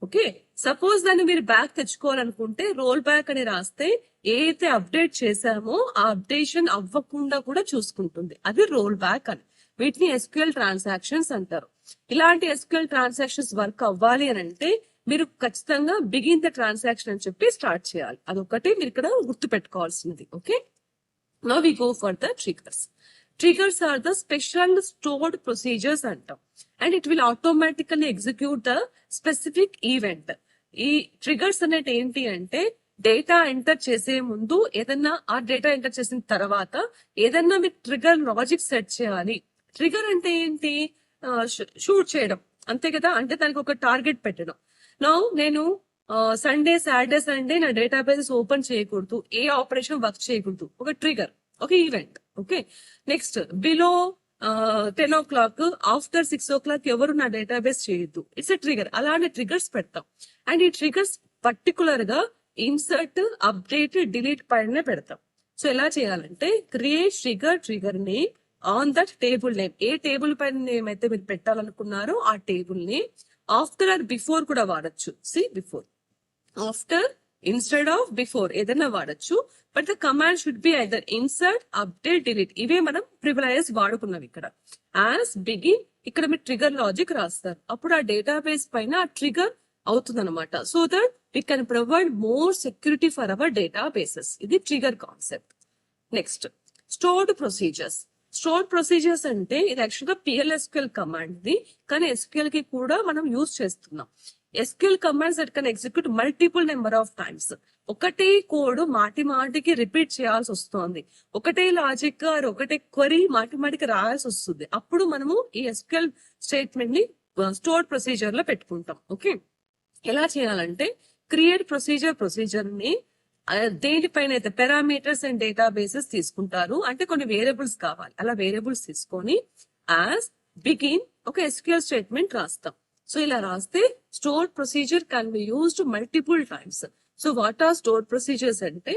Okay, suppose దాన్ని మీరు బ్యాక్ తెచ్చుకోవాలనుకుంటే రోల్ బ్యాక్ అని రాస్తే ఏదైతే అప్డేట్ చేశామో ఆ అప్డేషన్ అవ్వకుండా కూడా చూసుకుంటుంది. అది రోల్ బ్యాక్ అని. వీటిని SQL ట్రాన్సాక్షన్స్ అంటారు. ఇలాంటి SQL ట్రాన్సాక్షన్స్ వర్క్ అవ్వాలి అని అంటే మీరు ఖచ్చితంగా బిగిన్ ద ట్రాన్సాక్షన్ అని చెప్పి స్టార్ట్ చేయాలి. అదొకటి మీరు ఇక్కడ గుర్తు పెట్టుకోవాల్సింది. Okay, now we go for the triggers. Triggers are the special stored procedures అంటాం. And it will automatically execute the specific event. ఈ ట్రిగర్స్ అనేది ఏంటి అంటే డేటా ఎంటర్ చేసే ముందు ఏదన్నా, ఆ డేటా ఎంటర్ చేసిన తర్వాత ఏదన్నా మీకు ట్రిగర్ లాజిక్ సెట్ చేయాలి. ట్రిగర్ అంటే ఏంటి, షూట్ చేయడం అంతే కదా. అంటే దానికి ఒక టార్గెట్ పెట్టడం. నా నేను సాటర్డే సండే నా డేటాబేసెస్ ఓపెన్ చేయకూడదు, ఏ ఆపరేషన్ వర్క్ చేయకూడదు, ఒక ట్రిగర్, ఒక event. Okay, next below 10 o'clock after 6 o'clock ఎవరు నా డేటాబేస్ చేయొద్దు. It's a trigger. అలాంటి ట్రిగర్స్ పెడతాం. అండ్ ఈ ట్రిగర్స్ పర్టికులర్ గా ఇన్సర్ట్, అప్డేట్, డిలీట్ పైన పెడతాం. సో ఎలా చేయాలంటే క్రియేట్ ట్రిగర్ ని on that table name. A table పైన నేమ్ అయితే మీరు పెట్టాలనుకున్నారో ఆ టేబుల్ ని ఆఫ్టర్ ఆర్ బిఫోర్ కూడా వాడచ్చు. See before, after, instead of, before ఏదైనా వాడచ్చు. But the command should be either insert, update, delete. ఇవే మనం ప్రివిలైజ్ వాడుకున్నాం ఇక్కడ. యాజ్ బిగిన్ ఇక్కడ మీరు ట్రిగర్ లాజిక్ రాస్తారు. అప్పుడు ఆ డేటాబేస్ పైన ఆ ట్రిగర్ అవుతుంది అనమాట. So that we can provide more security for our databases. ఇది trigger concept. Next stored procedures. Stored procedures అంటే ఇది యాక్చువల్గా PLSQL కమాండ్ ఇది, కానీ SQL కి కూడా మనం యూజ్ చేస్తున్నాం. SQL commands that can execute multiple number of times. ఒకటే కోడ్ మాటికి రిపీట్ చేయాల్సి వస్తుంది. ఒకటే లాజిక్ ఒకటే క్వరీ మాటికి రాయాల్సి వస్తుంది. అప్పుడు మనము ఈ SQL స్టేట్మెంట్ ని స్టోర్డ్ ప్రొసీజర్ లో పెట్టుకుంటాం. ఓకే, ఎలా చేయాలంటే క్రియేట్ ప్రొసీజర్ ని దేనిపైన అయితే పారామీటర్స్ అండ్ డేటాబేసెస్ తీసుకుంటారు. అంటే కొన్ని వేరియబుల్స్ కావాలి. అలా వేరియబుల్స్ తీసుకొని యాజ్ బిగిన్ ఒక SQL స్టేట్మెంట్ రాస్తాం. సో ఇలా రాస్తే stored procedure can be used multiple times. So what are stored procedures అంటే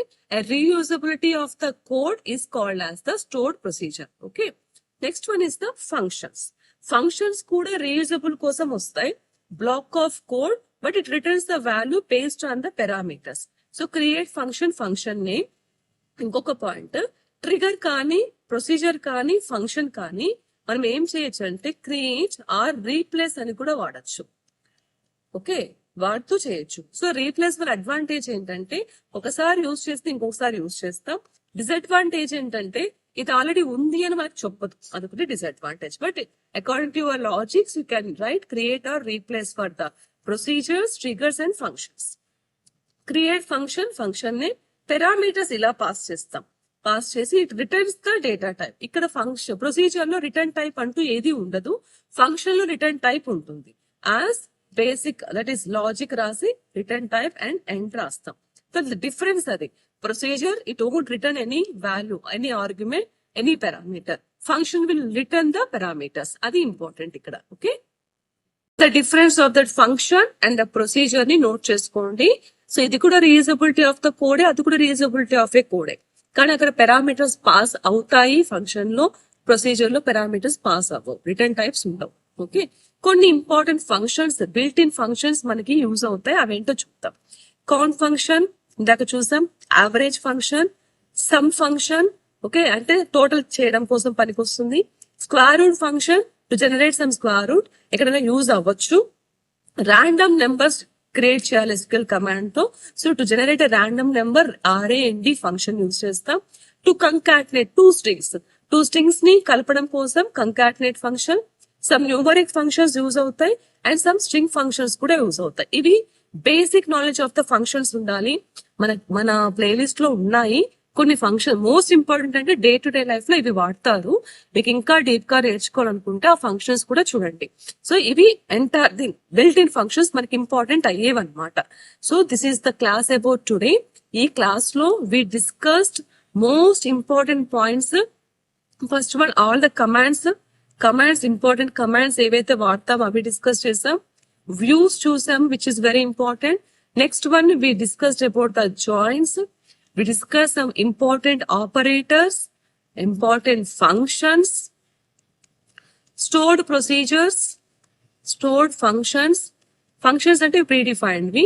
reusability of the code is called as the stored procedure. Okay, next one is the functions. Functions కూడా reusable కోసం వస్తాయి. Block of code but it returns the value based on the parameters. So create function name. ఇంకొక point, trigger కానీ procedure కానీ function కానీ మనం ఏం చేయొచ్చు అంటే క్రియేట్ ఆర్ రీప్లేస్ అని కూడా వాడచ్చు. ఓకే, వాడుతూ చేయొచ్చు. సో రీప్లేస్ వల్ల అడ్వాంటేజ్ ఏంటంటే ఒకసారి యూజ్ చేస్తే ఇంకొకసారి యూజ్ చేస్తాం. డిసడ్వాంటేజ్ ఏంటంటే ఇది ఆల్రెడీ ఉంది అని మనకు చెప్పదు, అదొకటి disadvantage. But according to your logics you can right create are replace for the procedures, triggers and functions. Create function ని పారామీటర్స్ ఇలా పాస్ చేస్తాం. పాస్ చేసి it returns the data type. ఇక్కడ ఫంక్షన్ ప్రొసీజర్ లో రిటర్న్ టైప్ అంటూ ఏది ఉండదు, function లో రిటర్న్ టైప్ ఉంటుంది. As basic that is logic రాసి రిటర్న్ టైప్ అండ్ ఎండ్ రాస్తాం. సో డిఫరెన్స్ అది. Procedure it won't return any value, any argument, any parameter. Function will return the parameters. అది important ఇక్కడ. Okay, the difference of that function and the procedure ని note చేసుకోండి. So ఇది కూడా reusability of the కోడే, అది కూడా రీయూజబిలిటీ ఆఫ్ ఏ కోడే. కానీ అక్కడ పారామీటర్స్ పాస్ అవుతాయి ఫంక్షన్ లో, ప్రొసీజర్ లో పారామీటర్స్ పాస్ అవ్వవు, రిటర్న్ టైప్స్ ఉండవు. ఓకే, కొన్ని important functions, built in functions మనకి యూజ్ అవుతాయి. అవేంటో చూద్దాం. కౌంట్ ఫంక్షన్ ఇందాక చూసాం, average function, sum function okay అంటే టోటల్ చేయడం కోసం పనికొస్తుంది. Square root function to generate some square root ఎక్కడైనా యూజ్ అవ్వచ్చు. ర్యాండమ్ నెంబర్స్ క్రియేట్ చేయాలి SQL కమాండ్ తో. So to generate random number RAND function use చేస్తాం. టు కంకాటినేట్ టూ స్ట్రింగ్స్ ని కలపడం కోసం concatenate function. Some numeric functions use అవుతాయి and some string functions కూడా యూజ్ అవుతాయి. ఇవి basic knowledge of the functions ఉండాలి. మన ప్లేలిస్ట్ లో ఉన్నాయి కొన్ని ఫంక్షన్. మోస్ట్ ఇంపార్టెంట్ అంటే డే టు డే లైఫ్ లో ఇవి వాడతారు. మీకు ఇంకా డీప్ గా నేర్చుకోవాలనుకుంటే ఆ ఫంక్షన్స్ కూడా చూడండి. సో ఇవి entire the built in functions మనకి ఇంపార్టెంట్ అయ్యేవన్నమాట. So this is the class about today. ఈ క్లాస్ లో we discussed most important points. First one all the commands important commands ఏవైతే వాడతాం అవి డిస్కస్ చేసాం. వ్యూస్ చూసాం which is very important. Next one we discussed about the joins. We discussed some important operators, important functions, stored procedures, stored functions. Functions అంటే predefined వి.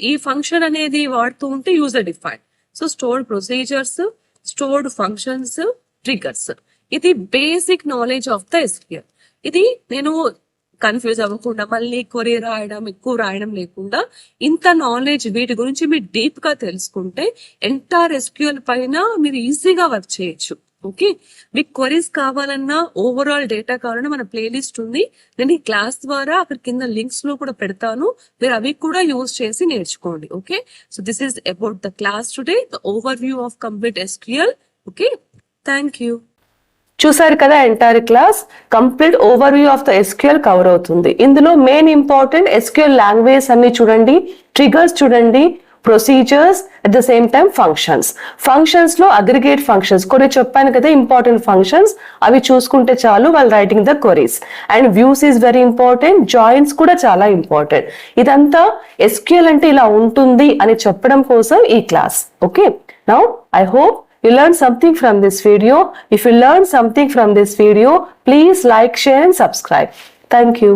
ఈ function అనేది వాడుతూ ఉంటే user defined. So stored procedures, stored functions, triggers. ఇది basic knowledge of the SQL. ఇది నేను confuse అవ్వకుండా మళ్ళీ క్వరీ రాయడం ఎక్కువ రాయడం లేకుండా ఇంత నాలెడ్జ్ వీటి గురించి మీరు డీప్ గా తెలుసుకుంటే ఎంటైర్ SQL పైన మీరు ఈజీగా వర్క్ చేయొచ్చు. ఓకే, మీకు క్వరీస్ కావాలన్నా ఓవరాల్ డేటా కావాలన్నా మన ప్లేలిస్ట్ ఉంది. నేను ఈ క్లాస్ ద్వారా అక్కడ కింద లింక్స్ లో కూడా పెడతాను, మీరు అవి కూడా యూజ్ చేసి నేర్చుకోండి. Okay, so this is about the class today, the overview of complete SQL. Okay, thank you. చూసారు కదా, entire class complete overview of the SQL cover అవుతుంది. ఇందులో మెయిన్ ఇంపార్టెంట్ SQL లాంగ్వేజ్ అన్ని చూడండి, triggers చూడండి, procedures at the same time functions లో aggregate functions కొన్ని చెప్పాను కదా ఇంపార్టెంట్ ఫంక్షన్స్, అవి చూసుకుంటే చాలు వాళ్ళు writing the queries. And views is very important, joins కూడా చాలా ఇంపార్టెంట్. ఇదంతా SQL అంటే ఇలా ఉంటుంది అని చెప్పడం కోసం ఈ class. Okay, now I hope you learned something from this video. If you learned something from this video, please like, share and subscribe. Thank you.